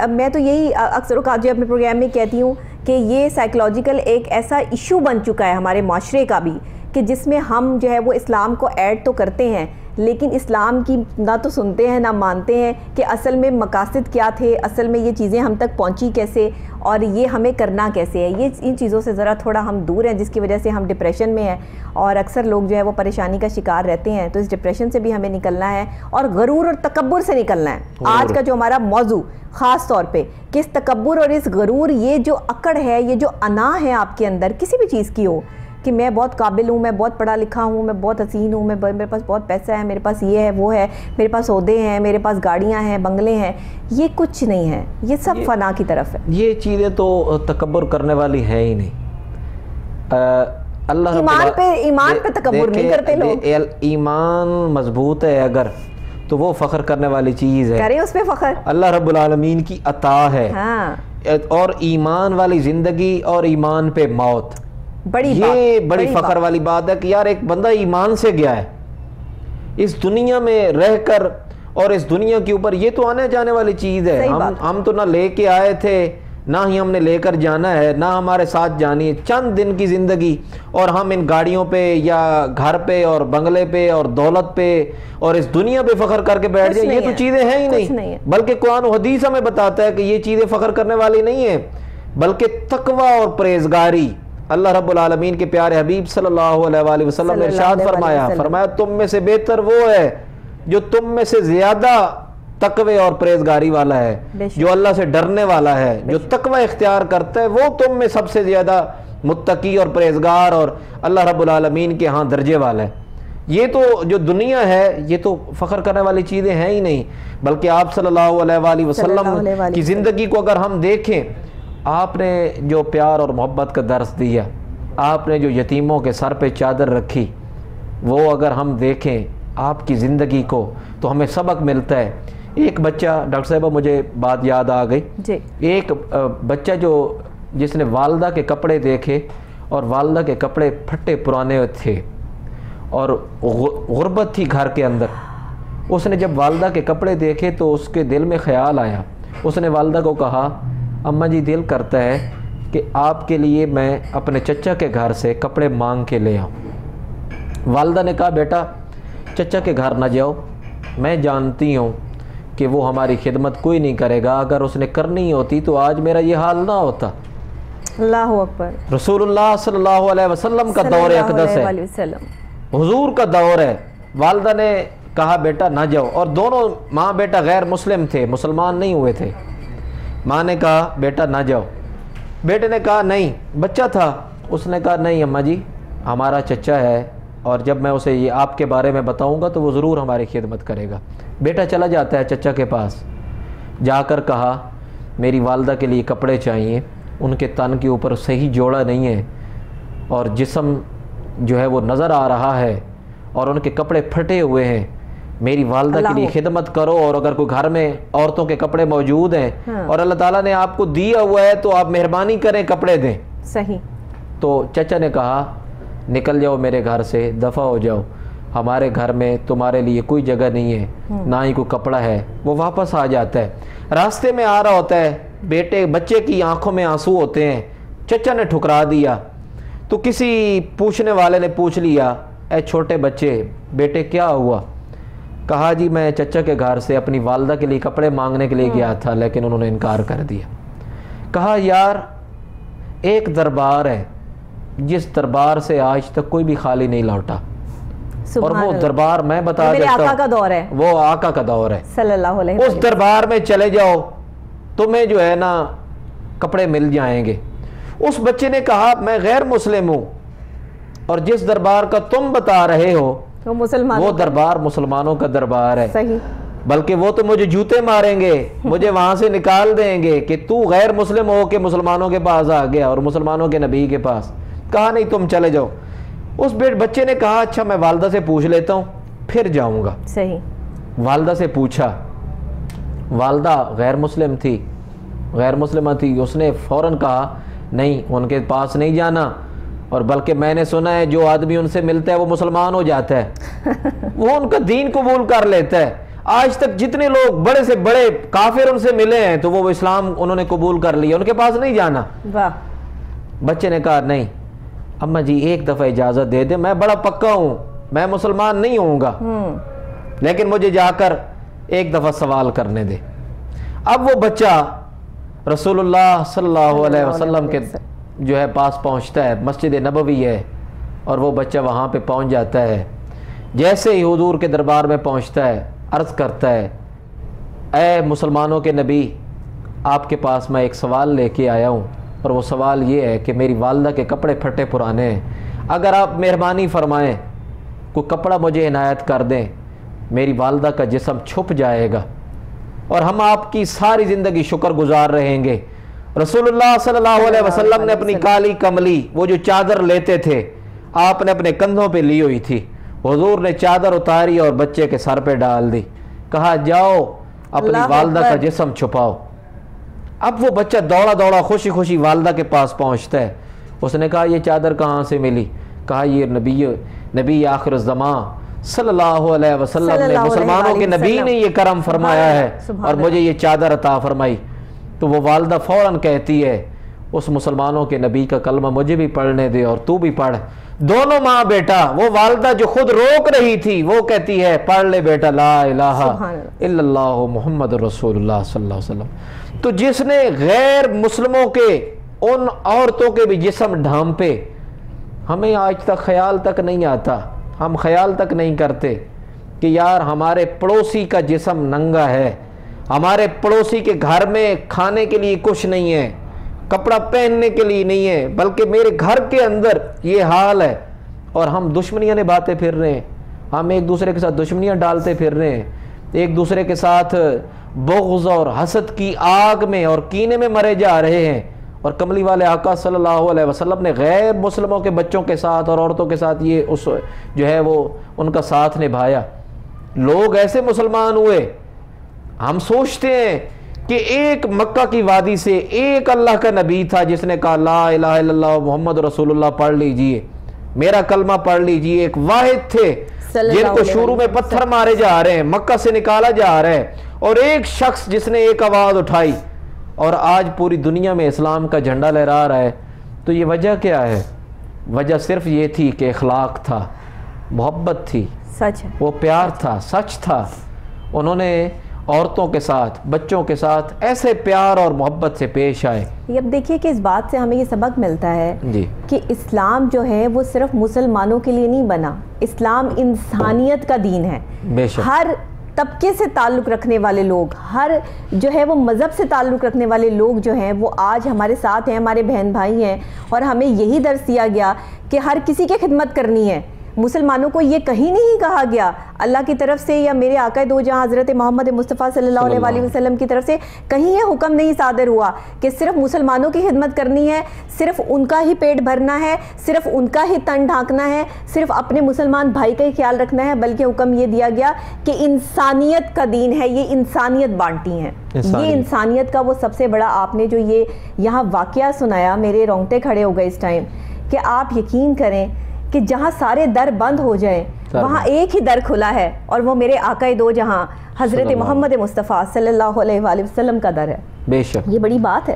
میں تو یہی اکثر اوقات جو اپنے پروگرام میں کہتی ہوں کہ یہ سائیکولوجیکل ایک ایسا ایشو بن چکا ہے ہمارے معاشرے کا بھی, کہ جس میں ہم جو ہے وہ اسلام کو ایڈ تو کرتے ہیں لیکن اسلام کی نہ تو سنتے ہیں نہ مانتے ہیں کہ اصل میں مقاصد کیا تھے, اصل میں یہ چیزیں ہم تک پہنچی کیسے, اور یہ ہمیں کرنا کیسے ہے. یہ ان چیزوں سے ذرا تھوڑا ہم دور ہیں, جس کی وجہ سے ہم ڈپریشن میں ہیں, اور اکثر لوگ جو ہے وہ پریشانی کا شکار رہتے ہیں. تو اس ڈپریشن سے بھی ہمیں نکلنا ہے اور غرور اور تکبر سے نکلنا ہے. آج کا جو ہمارا موضوع خاص طور پہ کہ اس تکبر اور اس غرور, یہ جو اکڑ ہے, یہ جو انا ہے آپ کے اندر کسی بھی چیز کی ہو کہ میں بہت قابل ہوں, میں بہت پڑھا لکھا ہوں, میں بہت حسین ہوں, میرے پاس بہت پیسہ ہے, میرے پاس یہ ہے وہ ہے, میرے پاس عہدے ہیں, میرے پاس گاڑیاں ہیں, بنگلے ہیں, یہ کچھ نہیں ہے, یہ سب فنا کی طرف ہے. یہ چیزیں تو تکبر کرنے والی ہیں ہی نہیں. اللہ ایمان پہ تکبر نہیں کرتے لوگ. ایمان مضبوط ہے اگر تو وہ فخر کرنے والی چیز ہے, کریں اس پہ فخر. اللہ رب العالمین کی عطا ہے, اور ایمان والی زندگی اور ایمان پہ موت, یہ بڑی فخر والی بات ہے کہ یار ایک بندہ ایمان سے گیا ہے اس دنیا میں رہ کر, اور اس دنیا کے اوپر یہ تو آنے جانے والی چیز ہے. ہم تو نہ لے کے آئے تھے, نہ ہی ہم نے لے کر جانا ہے, نہ ہمارے ساتھ جانی ہے. چند دن کی زندگی, اور ہم ان گاڑیوں پہ یا گھر پہ اور بنگلے پہ اور دولت پہ اور اس دنیا پہ فخر کر کے بیٹھ جائیں, یہ تو چیزیں ہیں ہی نہیں. بلکہ قرآن و حدیث ہمیں بتاتا ہے کہ یہ چیزیں فخر کرنے والی نہیں ہیں, بلکہ تقوی اور پرہیزگاری. اللہ رب العالمین کے پیارے حبیب صلی اللہ علیہ وآلہ وسلم نے ارشاد فرمایا تم میں سے بہتر وہ ہے جو تم میں سے زیادہ تقوی اور پرہیزگاری والا ہے, جو اللہ سے ڈرنے والا ہے, جو تقوی اختیار کرتا ہے, وہ تم میں سب سے زیادہ متقی اور پرہیزگار اور اللہ رب العالمین کے ہاں درجے والا ہے. یہ تو جو دنیا ہے یہ تو فخر کرنے والی چیزیں ہیں ہی نہیں, بلکہ آپ صلی اللہ علیہ وآلہ وسلم کی زندگی کو اگر ہم دیکھیں, آپ نے جو پیار اور محبت کا درس دیا, آپ نے جو یتیموں کے سر پہ چادر رکھی, وہ اگر ہم دیکھیں آپ کی زندگی کو تو ہمیں سبق ملتا ہے. ایک بچہ, ڈاکٹر صاحبہ مجھے بات یاد آ گئی, ایک بچہ جس نے والدہ کے کپڑے دیکھے اور والدہ کے کپڑے پھٹے پرانے تھے اور غربت تھی گھر کے اندر, اس نے جب والدہ کے کپڑے دیکھے تو اس کے دل میں خیال آیا, اس نے والدہ کو کہا اماں جی دل کرتا ہے کہ آپ کے لیے میں اپنے چچا کے گھر سے کپڑے مانگ کے لے آؤں. والدہ نے کہا بیٹا چچا کے گھر نہ جاؤ, میں جانتی ہوں کہ وہ ہماری خدمت کوئی نہیں کرے گا, اگر اس نے کرنی ہوتی تو آج میرا یہ حال نہ ہوتا. اللہ اکبر. رسول اللہ صلی اللہ علیہ وسلم کا دور اقدس ہے, حضور کا دور ہے. والدہ نے کہا بیٹا نہ جاؤ, اور دونوں ماں بیٹا غیر مسلم تھے, مسلمان نہیں ہوئے تھے. ماں نے کہا بیٹا نہ جاؤ, بیٹے نے کہا نہیں, بچہ تھا, اس نے کہا نہیں اماں جی ہمارا چچا ہے, اور جب میں اسے یہ آپ کے بارے میں بتاؤں گا تو وہ ضرور ہماری خدمت کرے گا. بیٹا چلا جاتا ہے چچا کے پاس, جا کر کہا میری والدہ کے لیے کپڑے چاہیے, ان کے تن کے اوپر صحیح جوڑا نہیں ہے اور جسم جو ہے وہ نظر آ رہا ہے اور ان کے کپڑے پھٹے ہوئے ہیں, میری والدہ کے لیے خدمت کرو, اور اگر کوئی گھر میں عورتوں کے کپڑے موجود ہیں اور اللہ تعالیٰ نے آپ کو دیا ہوا ہے تو آپ مہربانی کریں کپڑے دیں. صحیح. تو چچا نے کہا نکل جاؤ میرے گھر سے, دفع ہو جاؤ, ہمارے گھر میں تمہارے لیے کوئی جگہ نہیں ہے, نہ ہی کوئی کپڑا ہے. وہ واپس آ جاتا ہے, راستے میں آ رہا ہوتا ہے, بچے کی آنکھوں میں آنسو ہوتے ہیں, چچا نے ٹھکرا دیا. تو کسی پوچھنے والے نے پوچھ لیا اے چھوٹے بچے بیٹے کیا ہوا؟ کہا جی میں چچا کے گھر سے اپنی والدہ کے لیے کپڑے مانگنے کے لیے گیا تھا لیکن انہوں نے انکار کر دیا. کہا یار ایک دربار ہے جس دربار سے آج تک کوئی بھی خالی نہیں لوٹا, اور وہ دربار میں بتا دیتا ہوں, آقا کا دور ہے, وہ آقا کا دور ہے صلی اللہ علیہ وسلم. اس دربار میں چلے جاؤ تمہیں جو ہے نا کپڑے مل جائیں گے. اس بچے نے کہا میں غیر مسلم ہوں, اور جس دربار کا تم بتا رہے ہو وہ دربار مسلمانوں کا دربار ہے. صحیح. بلکہ وہ تو مجھے جوتے ماریں گے, مجھے وہاں سے نکال دیں گے کہ تو غیر مسلم ہو کے مسلمانوں کے پاس آ گیا اور مسلمانوں کے نبی کے پاس. کہا نہیں, تم چلے جاؤ. اس بچے نے کہا اچھا میں والدہ سے پوچھ لیتا ہوں پھر جاؤں گا. صحیح. والدہ سے پوچھا, والدہ غیر مسلم تھی, غیر مسلمہ تھی. اس نے فوراً کہا نہیں, ان کے پاس نہیں جانا, اور بلکہ میں نے سنا ہے جو آدمی ان سے ملتا ہے وہ مسلمان ہو جاتا ہے, وہ ان کا دین قبول کر لیتا ہے. آج تک جتنے لوگ بڑے سے بڑے کافر ان سے ملے ہیں تو وہ اسلام انہوں نے قبول کر لیا, ان کے پاس نہیں جانا. بچے نے کہا نہیں اماں جی ایک دفعہ اجازت دے دے, میں بڑا پکا ہوں, میں مسلمان نہیں ہوں گا, لیکن مجھے جا کر ایک دفعہ سوال کرنے دے. اب وہ بچہ رسول اللہ صلی اللہ علیہ وسلم کے جو ہے پاس پہنچتا ہے, مسجد نبوی ہے, اور وہ بچہ وہاں پہ پہنچ جاتا ہے. جیسے ہی حضور کے دربار میں پہنچتا ہے عرض کرتا ہے اے مسلمانوں کے نبی, آپ کے پاس میں ایک سوال لے کے آیا ہوں, اور وہ سوال یہ ہے کہ میری والدہ کے کپڑے پھٹے پرانے ہیں, اگر آپ مہربانی فرمائیں کوئی کپڑا مجھے عنایت کر دیں, میری والدہ کا جسم چھپ جائے گا اور ہم آپ کی ساری زندگی شکر گزار رہیں گے. رسول اللہ صلی اللہ علیہ وسلم نے اپنی کالی کملی, وہ جو چادر لیتے تھے, آپ نے اپنے کندھوں پہ لی ہوئی تھی. حضور نے چادر اتاری اور بچے کے سر پہ ڈال دی, کہا جاؤ اپنی والدہ کا جسم چھپاؤ. اب وہ بچہ دوڑا دوڑا خوشی خوشی والدہ کے پاس پہنچتا ہے. اس نے کہا یہ چادر کہاں سے ملی؟ کہا یہ نبی آخر الزمان صلی اللہ علیہ وسلم نے, مسلمانوں کے نبی نے یہ کرم فرمایا ہے اور مجھے یہ چادر عطا فرمائی. تو وہ والدہ فوراً کہتی ہے اس مسلمانوں کے نبی کا کلمہ مجھے بھی پڑھنے دے اور تو بھی پڑھ. دونوں ماں بیٹا, وہ والدہ جو خود روک رہی تھی وہ کہتی ہے پڑھ لے بیٹا لا الہ الا اللہ محمد رسول اللہ صلی اللہ علیہ وسلم. تو جس نے غیر مسلموں کے ان عورتوں کے بھی جسم ڈھانپے, ہمیں آج تک خیال تک نہیں آتا, ہم خیال تک نہیں کرتے کہ یار ہمارے پڑوسی کا جسم ننگا ہے, ہمارے پڑوسی کے گھر میں کھانے کے لیے کچھ نہیں ہے, کپڑا پہننے کے لیے نہیں ہے, بلکہ میرے گھر کے اندر یہ حال ہے, اور ہم دشمنیاں نبھاتے پھر رہے ہیں, ہم ایک دوسرے کے ساتھ دشمنیاں ڈالتے پھر رہے ہیں, ایک دوسرے کے ساتھ بغض اور حسد کی آگ میں اور کینے میں مرے جا رہے ہیں. اور کملی والے آقا صلی اللہ علیہ وسلم نے غیر مسلموں کے بچوں کے ساتھ اور عورتوں کے ساتھ یہ اس جو ہے وہ ان کا ساتھ نبھایا. لوگ ایسے مسلمان ہوئے, ہم سوچتے ہیں کہ ایک مکہ کی وادی سے ایک اللہ کا نبی تھا جس نے کہا لا الہ الا اللہ محمد رسول اللہ پڑھ لیجئے, میرا کلمہ پڑھ لیجئے. ایک واحد تھے جن کو شروع میں پتھر مارے جا رہے ہیں, مکہ سے نکالا جا رہا ہے, اور ایک شخص جس نے ایک آواز اٹھائی اور آج پوری دنیا میں اسلام کا جھنڈا لہرا رہا ہے. تو یہ وجہ کیا ہے؟ وجہ صرف یہ تھی کہ اخلاق تھا, محبت تھی, سچ ہے, وہ پیار تھا, سچ تھا. انہوں نے عورتوں کے ساتھ بچوں کے ساتھ ایسے پیار اور محبت سے پیش آئے. اب دیکھیے کہ اس بات سے ہمیں یہ سبق ملتا ہے جی کہ اسلام جو ہے وہ صرف مسلمانوں کے لیے نہیں بنا, اسلام انسانیت کا دین ہے. بے شک ہر طبقے سے تعلق رکھنے والے لوگ, ہر جو ہے وہ مذہب سے تعلق رکھنے والے لوگ جو ہیں وہ آج ہمارے ساتھ ہیں, ہمارے بہن بھائی ہیں, اور ہمیں یہی درس دیا گیا کہ ہر کسی کی خدمت کرنی ہے. مسلمانوں کو یہ کہیں نہیں کہا گیا اللہ کی طرف سے یا میرے آقا دو جہاں حضرت محمد مصطفیٰ صلی اللہ علیہ وسلم کی طرف سے کہیں یہ حکم نہیں صادر ہوا کہ صرف مسلمانوں کی خدمت کرنی ہے, صرف ان کا ہی پیٹ بھرنا ہے, صرف ان کا ہی تن ڈھانکنا ہے, صرف اپنے مسلمان بھائی کا ہی خیال رکھنا ہے. بلکہ حکم یہ دیا گیا کہ انسانیت کا دین ہے, یہ انسانیت بانٹی ہے. یہ انسانیت کا وہ سب سے بڑا, آپ نے جو یہ یہاں واقعہ سنایا, میرے رونگٹے کھڑے ہو گئے اس ٹائم, کہ آپ یقین کریں کہ جہاں سارے در بند ہو جائیں وہاں ایک ہی در کھلا ہے, اور وہ میرے آقا دو جہاں حضرت محمد مصطفیٰ صلی اللہ علیہ وآلہ وسلم کا در ہے. بے شک یہ بڑی بات ہے,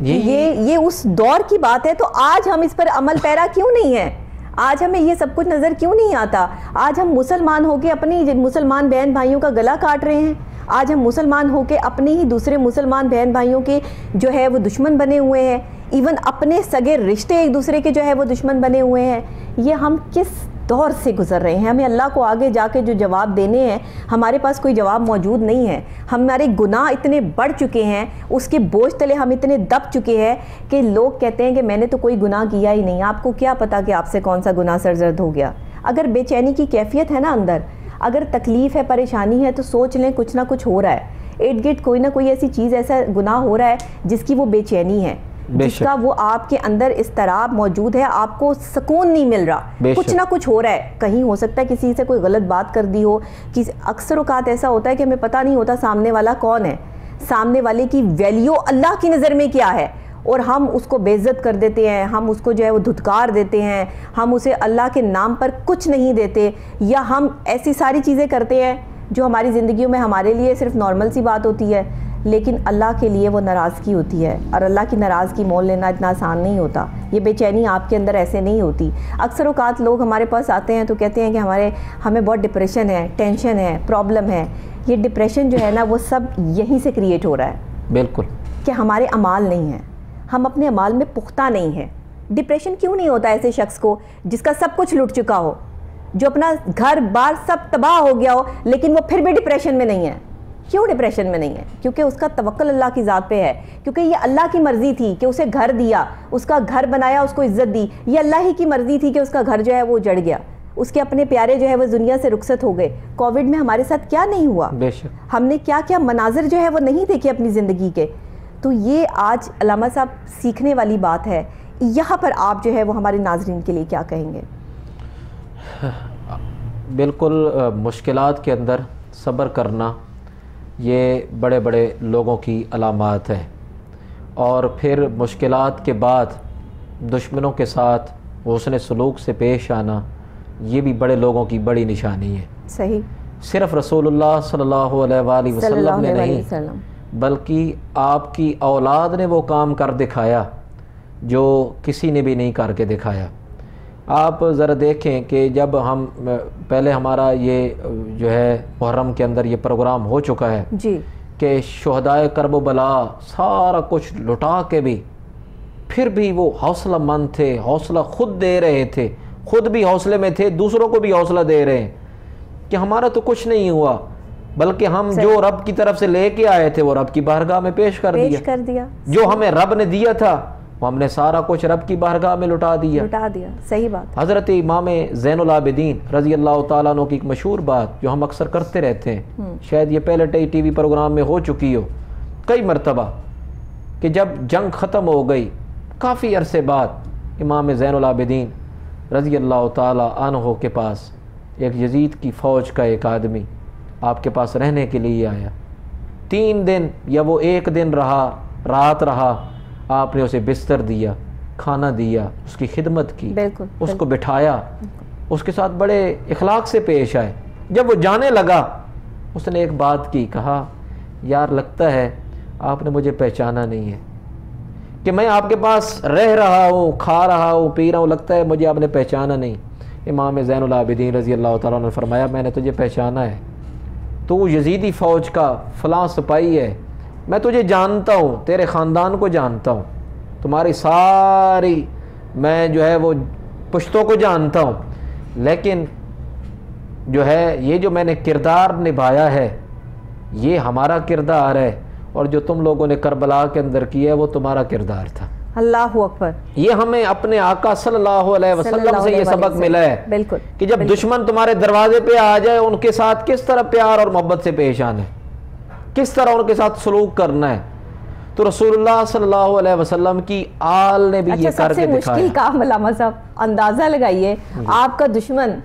یہ اس دور کی بات ہے. تو آج ہم اس پر عمل پیرا کیوں نہیں ہیں؟ آج ہمیں یہ سب کچھ نظر کیوں نہیں آتا؟ آج ہم مسلمان ہو کے اپنی مسلمان بہن بھائیوں کا گلا کاٹ رہے ہیں. آج ہم مسلمان ہو کے اپنے ہی دوسرے مسلمان بہن بھائیوں کے جو ہے وہ دشمن بنے ہوئے ہیں. ایون اپنے سگے رشتے ایک دوسرے کے جو ہے وہ دشمن بنے ہوئے ہیں. یہ ہم کس دور سے گزر رہے ہیں. ہمیں اللہ کو آگے جا کے جو جواب دینے ہیں ہمارے پاس کوئی جواب موجود نہیں ہے. ہمارے گناہ اتنے بڑھ چکے ہیں, اس کے بوجھ تلے ہم اتنے دب چکے ہیں کہ لوگ کہتے ہیں کہ میں نے تو کوئی گناہ کیا ہی نہیں. آپ کو کیا پتا کہ آپ سے کون سا گناہ سرزد ہو گیا. اگر بے چینی کی کیفیت ہے نا اندر, اگر تکلیف ہے, پریشانی ہے, تو سوچ لیں کچھ نہ کچھ ہو رہا ہے. ارد گرد کوئی نہ کوئی ایسی چیز, ایسا گناہ ہو رہا ہے جس کی وہ بے چینی ہے, جس کا وہ آپ کے اندر اضطراب موجود ہے, آپ کو سکون نہیں مل رہا, کچھ نہ کچھ ہو رہا ہے. کہیں ہو سکتا ہے کسی سے کوئی غلط بات کر دی ہو. اکثر اوقات ایسا ہوتا ہے کہ ہمیں پتہ نہیں ہوتا سامنے والا کون ہے, سامنے والے کی ویلیو اللہ کی نظر میں کیا ہے, اور ہم اس کو بے عزت کر دیتے ہیں, ہم اس کو جو ہے وہ دھتکار دیتے ہیں, ہم اسے اللہ کے نام پر کچھ نہیں دیتے, یا ہم ایسی ساری چیزیں کرتے ہیں جو ہماری زندگیوں میں ہمارے لیے صرف نارمل سی بات ہوتی ہے, لیکن اللہ کے لیے وہ ناراضگی ہوتی ہے. اور اللہ کی ناراضگی مول لینا اتنا آسان نہیں ہوتا. یہ بے چینی آپ کے اندر ایسے نہیں ہوتی. اکثر اوقات لوگ ہمارے پاس آتے ہیں تو کہتے ہیں کہ ہمیں بہت ڈپریشن ہے, ٹینشن ہے, پرابلم ہے. یہ ڈپریشن جو ہے نا وہ سب یہیں سے کریٹ ہو رہا ہے. بالکل, کہ ہمارے اعمال نہیں ہیں, ہم اپنے اعمال میں پختہ نہیں ہیں. ڈپریشن کیوں نہیں ہوتا ایسے شخص کو جس کا سب کچھ لٹ چکا ہو, جو اپنا گھر بار سب تباہ ہو گیا ہو, لیکن وہ پھر بھی ڈپریشن میں نہیں ہے. کیوں ڈپریشن میں نہیں ہے؟ کیونکہ اس کا توکل اللہ کی ذات پہ ہے, کیونکہ یہ اللہ کی مرضی تھی کہ اسے گھر دیا, اس کا گھر بنایا, اس کو عزت دی. یہ اللہ ہی کی مرضی تھی کہ اس کا گھر جو ہے وہ اجڑ گیا, اس کے اپنے پیارے جو ہے وہ دنیا سے رخصت ہو گئے. کووڈ میں ہمارے ساتھ کیا نہیں ہوا, ہم نے کیا کیا مناظر جو ہے وہ نہیں دیکھے اپنی زندگی کے. تو یہ آج علامہ صاحب سیکھنے والی بات ہے. یہاں پر آپ جو ہے وہ ہمارے ناظرین کے لیے کیا کہیں گے؟ بالکل, مشکلات کے اندر صبر کرنا یہ بڑے بڑے لوگوں کی علامات ہے, اور پھر مشکلات کے بعد دشمنوں کے ساتھ حسن سلوک سے پیش آنا یہ بھی بڑے لوگوں کی بڑی نشانی ہے. صحیح. صرف رسول اللہ صلی اللہ علیہ وآلہ وسلم نے نہیں, بلکہ آپ کی اولاد نے وہ کام کر دکھایا جو کسی نے بھی نہیں کر کے دکھایا. آپ ذرا دیکھیں کہ جب ہم پہلے ہمارا یہ جو ہے محرم کے اندر یہ پروگرام ہو چکا ہے جی, کہ شہدائے کرب و بلا سارا کچھ لٹا کے بھی پھر بھی وہ حوصلہ مند تھے, حوصلہ خود دے رہے تھے, خود بھی حوصلے میں تھے, دوسروں کو بھی حوصلہ دے رہے ہیں کہ ہمارا تو کچھ نہیں ہوا, بلکہ ہم جو رب کی طرف سے لے کے آئے تھے وہ رب کی بارگاہ میں پیش کر دیا. جو ہمیں رب نے دیا تھا وہ ہم نے سارا کچھ رب کی بارگاہ میں لٹا دیا. صحیح بات. حضرت امام زین العابدین رضی اللہ تعالیٰ عنہ کی ایک مشہور بات جو ہم اکثر کرتے رہتے ہیں, شاید یہ پہلے ٹی وی پروگرام میں ہو چکی ہو کئی مرتبہ, کہ جب جنگ ختم ہو گئی کافی عرصے بعد امام زین العابدین رضی اللہ تعالیٰ عنہ کے پاس ایک یزید کی فوج کا ایک آدمی آپ کے پاس رہنے کے لیے آیا. 3 دن یا وہ 1 دن رہا, رات رہا, آپ نے اسے بستر دیا, کھانا دیا, اس کی خدمت کی, اس کو بٹھایا, اس کے ساتھ بڑے اخلاق سے پیش آئے. جب وہ جانے لگا اس نے ایک بات کی, کہا یار لگتا ہے آپ نے مجھے پہچانا نہیں ہے, کہ میں آپ کے پاس رہ رہا ہوں, کھا رہا ہوں, پی رہا ہوں, لگتا ہے مجھے آپ نے پہچانا نہیں. امام زین العابدین رضی اللہ تعالیٰ نے فرمایا میں نے تجھے پہچانا ہے, تو یزیدی فوج کا فلاں سپاہی ہے, میں تجھے جانتا ہوں, تیرے خاندان کو جانتا ہوں, تمہاری ساری میں جو ہے وہ پشتوں کو جانتا ہوں, لیکن جو ہے یہ جو میں نے کردار نبھایا ہے یہ ہمارا کردار ہے, اور جو تم لوگوں نے کربلا کے اندر کیا ہے وہ تمہارا کردار تھا. اللہ اکبر. یہ ہمیں اپنے آقا صلی اللہ علیہ وسلم سے یہ سبق ملا ہے, بالکل, کہ جب دشمن تمہارے دروازے پہ آ جائے ان کے ساتھ کس طرح پیار اور محبت سے پیش آنا ہے, کس طرح ان کے ساتھ سلوک کرنا ہے. تو رسول اللہ صلی اللہ علیہ وسلم کی آل نے بھی یہ کر کے دکھایا. سب سے مشکل کام علامہ صاحب, اندازہ لگائیے آپ کا دشمن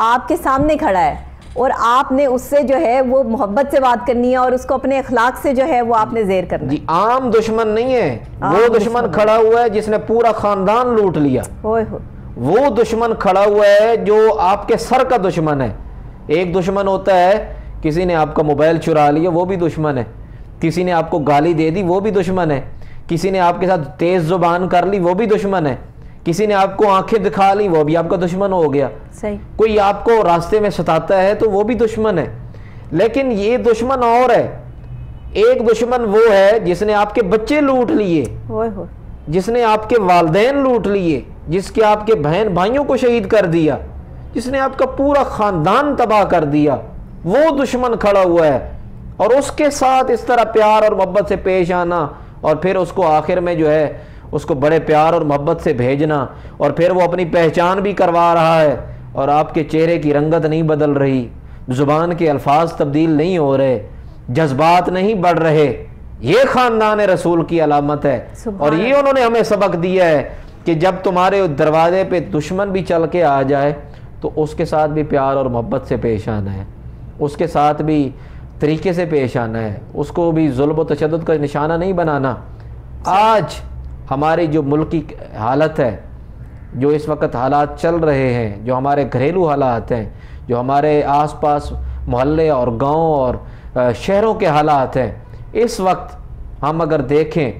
آپ کے سامنے کھڑا ہے اور آپ نے اس سے جو ہے وہ محبت سے بات کرنی ہے اور اس کو اپنے اخلاق سے جو ہے وہ آپ نے زیر کرنا ہے. جی عام دشمن نہیں ہے, وہ دشمن کھڑا ہوا ہے جس نے پورا خاندان لوٹ لیا. وہ دشمن کھڑا ہوا ہے جو آپ کے سر کا دشمن ہے. ایک دشمن ہوتا ہے کسی نے آپ کا موبائل چرا لیا وہ بھی دشمن ہے, کسی نے آپ کو گالی دے دی وہ بھی دشمن ہے, کسی نے آپ کے ساتھ تیز زبان کر لی وہ بھی دشمن ہے, کسی نے آپ کو آنکھیں دکھا لی وہ بھی آپ کا دشمن ہو گیا. کوئی آپ کو راستے میں ستاتا ہے تو وہ بھی دشمن ہے. لیکن یہ دشمن اور ہے, ایک دشمن وہ ہے جس نے آپ کے بچے لوٹ لیے, جس نے آپ کے والدین لوٹ لیے, جس کے آپ کے بہن بھائیوں کو شہید کر دیا, جس نے آپ کا پورا خاندان تباہ کر دیا، وہ دشمن کھڑا ہوا ہے، اور اس کے ساتھ اس طرح پیار اور محبت سے پیش آنا، اور پھر اس کو آخر میں جو ہے اس کو بڑے پیار اور محبت سے بھیجنا، اور پھر وہ اپنی پہچان بھی کروا رہا ہے، اور آپ کے چہرے کی رنگت نہیں بدل رہی، زبان کے الفاظ تبدیل نہیں ہو رہے، جذبات نہیں بڑھ رہے، یہ خاندان رسول کی علامت ہے۔ اور یہ انہوں نے ہمیں سبق دیا ہے کہ جب تمہارے دروازے پہ دشمن بھی چل کے آ جائے تو اس کے ساتھ بھی پیار اور محبت سے پیش آنا ہے، اس کے ساتھ بھی طریقے سے پیش آنا ہے، اس کو بھی ظلم و تشدد کا نشانہ نہیں بنانا۔ آج ہماری جو ملکی حالت ہے، جو اس وقت حالات چل رہے ہیں، جو ہمارے گھریلو حالات ہیں، جو ہمارے آس پاس محلے اور گاؤں اور شہروں کے حالات ہیں، اس وقت ہم اگر دیکھیں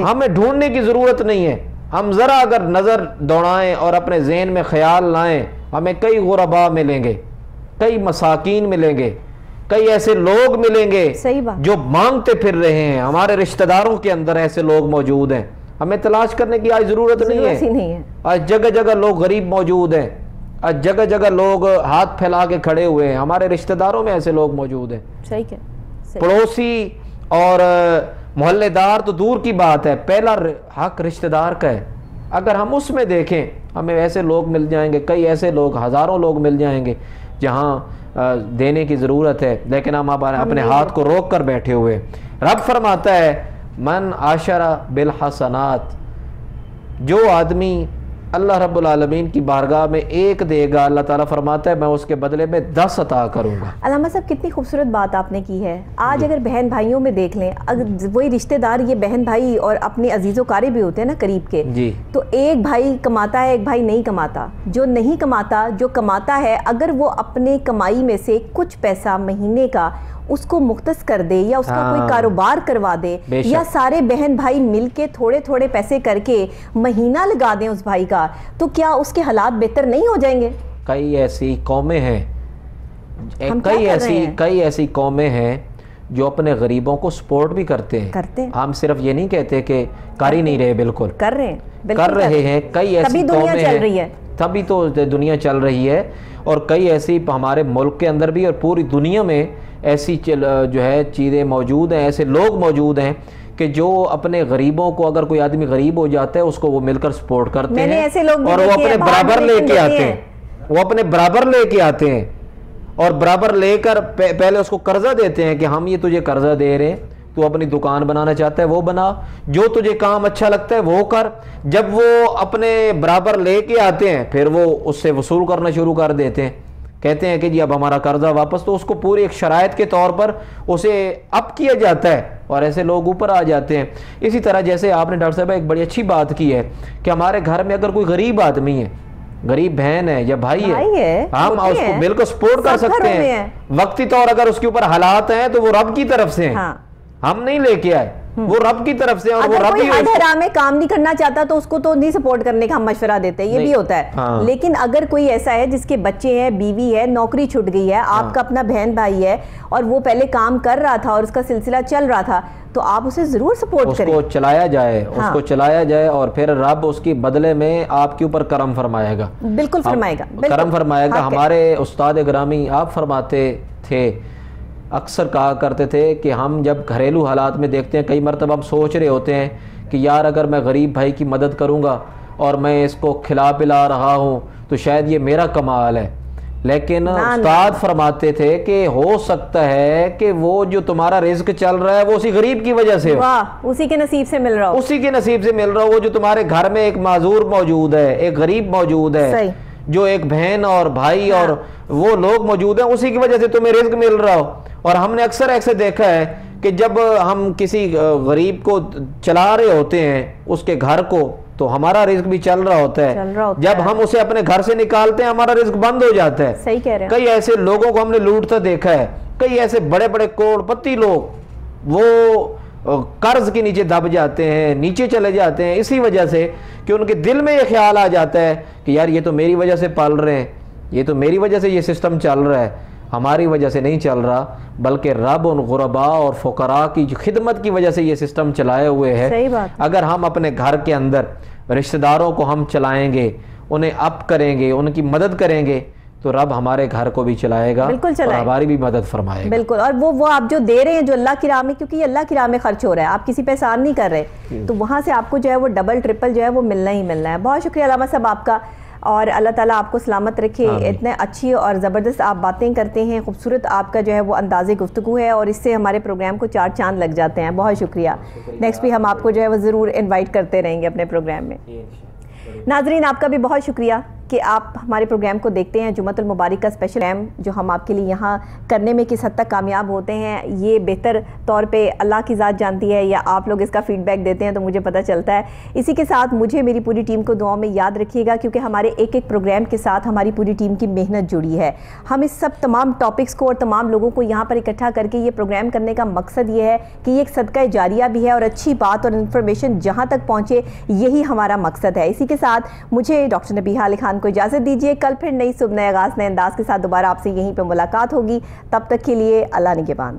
ہمیں ڈھونڈنے کی ضرورت نہیں ہے، ہم ذرا اگر نظر دوڑائیں اور اپنے ذہن میں خیال لائیں، ہمیں کئی غرباء ملیں گے، کئی مساکین ملیں گے، کئی ایسے لوگ ملیں گے جو مانگتے پھر رہے ہیں، ہمارے رشتہ داروں کے اندر ایسے لوگ موجود ہیں، ہمیں تلاش کرنے کی آج ضرورت نہیں ہے۔ آج جگہ جگہ لوگ غریب موجود ہیں، آج جگہ جگہ لوگ ہاتھ پھیلا کے کھڑے ہوئے ہیں، ہمارے رشتہ داروں میں ایسے لوگ موجود ہیں۔ پڑوسی اور محلے دار تو دور کی بات ہے، پہلا حق رشتہ دار کا ہے۔ اگر ہم اس میں دیکھیں ہمیں ایسے لوگ مل جائیں گے، کئی ایسے لوگ، ہزاروں لوگ مل جائیں گے جہاں دینے کی ضرورت ہے، لیکن ہم اپنے ہاتھ کو روک کر بیٹھے ہوئے۔ رب فرماتا ہے من عاشر بالحسنات، جو آدمی اللہ رب العالمین کی بارگاہ میں ایک دے گا، اللہ تعالیٰ فرماتا ہے میں اس کے بدلے میں 10 عطا کروں گا۔ علامہ صاحب کتنی خوبصورت بات آپ نے کی ہے۔ آج اگر بہن بھائیوں میں دیکھ لیں، اگر وہی رشتہ دار یہ بہن بھائی اور اپنے عزیز و قاری بھی ہوتے ہیں نا قریب کے، تو ایک بھائی کماتا ہے، ایک بھائی نہیں کماتا، جو نہیں کماتا، جو کماتا ہے، اگر وہ اپنے کمائی میں سے کچھ پیسہ مہینے کا اس کو مختص کر دے یا اس کا کوئی کاروبار کروا دے، یا سارے بہن بھائی مل کے تھوڑے تھوڑے پیسے کر کے مہینہ لگا دیں اس بھائی کا، تو کیا اس کے حالات بہتر نہیں ہو جائیں گے؟ کئی ایسی قومیں ہیں، کئی ایسی قومیں ہیں جو اپنے غریبوں کو سپورٹ بھی کرتے ہیں۔ ہم صرف یہ نہیں کہتے کہ کر ہی نہیں رہے، بالکل کر رہے ہیں۔ کئی ایسی قومیں ہیں، تبھی تو دنیا چل رہی ہے، اور کئی ایسی ہمارے ملک کے اندر بھی اور پوری دنیا میں ایسی جو ہے چیزیں موجود ہیں، ایسے لوگ موجود ہیں کہ جو اپنے غریبوں کو، اگر کوئی آدمی غریب ہو جاتا ہے اس کو وہ مل کر سپورٹ کرتے ہیں، اور وہ اپنے برابر لے کے آتے ہیں، وہ اپنے برابر لے کے آتے ہیں، اور برابر لے کر پہلے اس کو قرضہ دیتے ہیں کہ ہم یہ تجھے قرضہ دے رہے ہیں، تو اپنی دکان بنانا چاہتا ہے وہ بنا، جو تجھے کام اچھا لگتا ہے وہ کر۔ جب وہ اپنے برابر لے کے آتے ہیں پھر وہ اس سے وصول کرنا شروع کر دیتے ہیں، کہتے ہیں کہ جی اب ہمارا قرضہ واپس، تو اس کو پوری ایک شرائط کے طور پر اسے اپ کیا جاتا ہے، اور ایسے لوگ اوپر آ جاتے ہیں۔ اسی طرح جیسے آپ نے ڈاکٹر صاحب ایک بڑی اچھی بات کی ہے کہ ہمارے گھر میں اگر کوئی غریب آدمی ہے، غریب بہن ہے یا بھائی ہے، ہم اس کو مل کر سپورٹ کر سکتے ہیں وقتی طور، اگر اس کے اوپر حالات ہیں تو وہ رب کی طرف سے ہیں، ہم نہیں لے کے آئے، وہ رب کی طرف سے، اور وہ رب ہی میں کام نہیں کرنا چاہتا تو اس کو تو نہیں سپورٹ کرنے کا ہم مشورہ دیتے ہیں، یہ بھی ہوتا ہے۔ لیکن اگر کوئی ایسا ہے جس کے بچے ہیں، بیوی ہے، نوکری چھٹ گئی ہے، آپ کا اپنا بہن بھائی ہے اور وہ پہلے کام کر رہا تھا اور اس کا سلسلہ چل رہا تھا، تو آپ اسے ضرور سپورٹ کریں، اس کو چلایا جائے، اور پھر رب اس کی بدلے میں آپ کے اوپر کرم فرمائے گا، بالکل فرمائے گا، کرم فرمائے گا۔ ہمارے استاد گرامی آپ فرماتے تھے، اکثر کہا کرتے تھے کہ ہم جب گھریلو حالات میں دیکھتے ہیں، کئی مرتبہ ہم سوچ رہے ہوتے ہیں کہ یار اگر میں غریب بھائی کی مدد کروں گا اور میں اس کو کھلا پلا رہا ہوں تو شاید یہ میرا کمال ہے، لیکن استاد فرماتے تھے کہ ہو سکتا ہے کہ وہ جو تمہارا رزق چل رہا ہے وہ اسی غریب کی وجہ سے ہو، اسی کے نصیب سے مل رہا ہو، وہ جو تمہارے گھر میں ایک معذور موجود ہے، ایک غریب موجود ہے، جو ایک بہن اور بھائی اور وہ لوگ موجود ہیں، اسی کی وجہ سے تمہیں رزق مل رہا ہو۔ اور ہم نے اکثر ایسے دیکھا ہے کہ جب ہم کسی غریب کو چلا رہے ہوتے ہیں اس کے گھر کو، تو ہمارا رزق بھی چل رہا ہوتا ہے، جب ہم اسے اپنے گھر سے نکالتے ہیں ہمارا رزق بند ہو جاتا ہے۔ صحیح کہہ رہے ہیں۔ کئی ایسے لوگوں کو ہم نے لوٹتا دیکھا ہے، کئی ایسے بڑے بڑے کروڑ پتی لوگ وہ قرض کے نیچے دب جاتے ہیں، نیچے چلے جاتے ہیں، اسی وجہ سے کہ ان کے دل میں یہ خیال آ جاتا ہے کہ یار یہ تو میری وجہ سے پال رہے ہیں، یہ تو میری وجہ سے یہ سسٹم چل رہا ہے، ہماری وجہ سے نہیں چل رہا، بلکہ رب ان غرباء اور فقراء کی خدمت کی وجہ سے یہ سسٹم چلائے ہوئے ہے۔ اگر ہم اپنے گھر کے اندر رشتہ داروں کو ہم چلائیں گے، انہیں اپ کریں گے، ان کی مدد کریں گے تو رب ہمارے گھر کو بھی چلائے گا اور ہماری بھی مدد فرمائے گا. بالکل. اور وہ آپ جو دے رہے ہیں جو اللہ کی راہ میں، کیونکہ یہ اللہ کی راہ میں خرچ ہو رہا ہے، آپ کسی پہ احسان نہیں کر رہے، تو وہاں سے آپ کو جو ہے وہ ڈبل ٹرپل جو ہے وہ ملنا ہی ملنا ہے. بہت شکریہ علامہ صاحب آپ کا، اور اللہ تعالیٰ آپ کو سلامت رکھے. اتنے اچھی اور زبردست آپ باتیں کرتے ہیں، خوبصورت آپ کا جو ہے وہ انداز گفتگو ہے، اور اس سے ہمارے پروگرام کو 4 چاند لگ جاتے ہیں. بہت شکریہ. نیکسٹ بھی ہم آپ کو جو ہے وہ ضرور انوائٹ کرتے رہیں گے اپنے پروگرام میں. ناظرین آپ کا بھی بہت شکریہ کہ آپ ہمارے پروگرام کو دیکھتے ہیں. جمعۃ المبارک کا اسپیشل پروگرام جو ہم آپ کے لیے یہاں کرنے میں کس حد تک کامیاب ہوتے ہیں، یہ بہتر طور پہ اللہ کی ذات جانتی ہے، یا آپ لوگ اس کا فیڈ بیک دیتے ہیں تو مجھے پتہ چلتا ہے. اسی کے ساتھ مجھے میری پوری ٹیم کو دعاؤں میں یاد رکھیے گا، کیونکہ ہمارے ایک ایک پروگرام کے ساتھ ہماری پوری ٹیم کی محنت جڑی ہے. ہم اس سب تمام ٹاپکس کو اور تمام لوگوں کو یہاں پر اکٹھا کر کے یہ پروگرام کرنے کا مقصد یہ ہے کہ یہ ایک صدقہ جاریہ بھی ہے، اور اچھی بات اور انفارمیشن جہاں تک پہنچے، یہی ہمارا مقصد ہے. اسی کے ساتھ مجھے ڈاکٹر نبیہہ علی خان کو اجازت دیجیے. کل پھر نئی صبح نئے آغاز نئے انداز کے ساتھ دوبارہ آپ سے یہیں پہ ملاقات ہوگی. تب تک کے لیے اللہ نگہبان.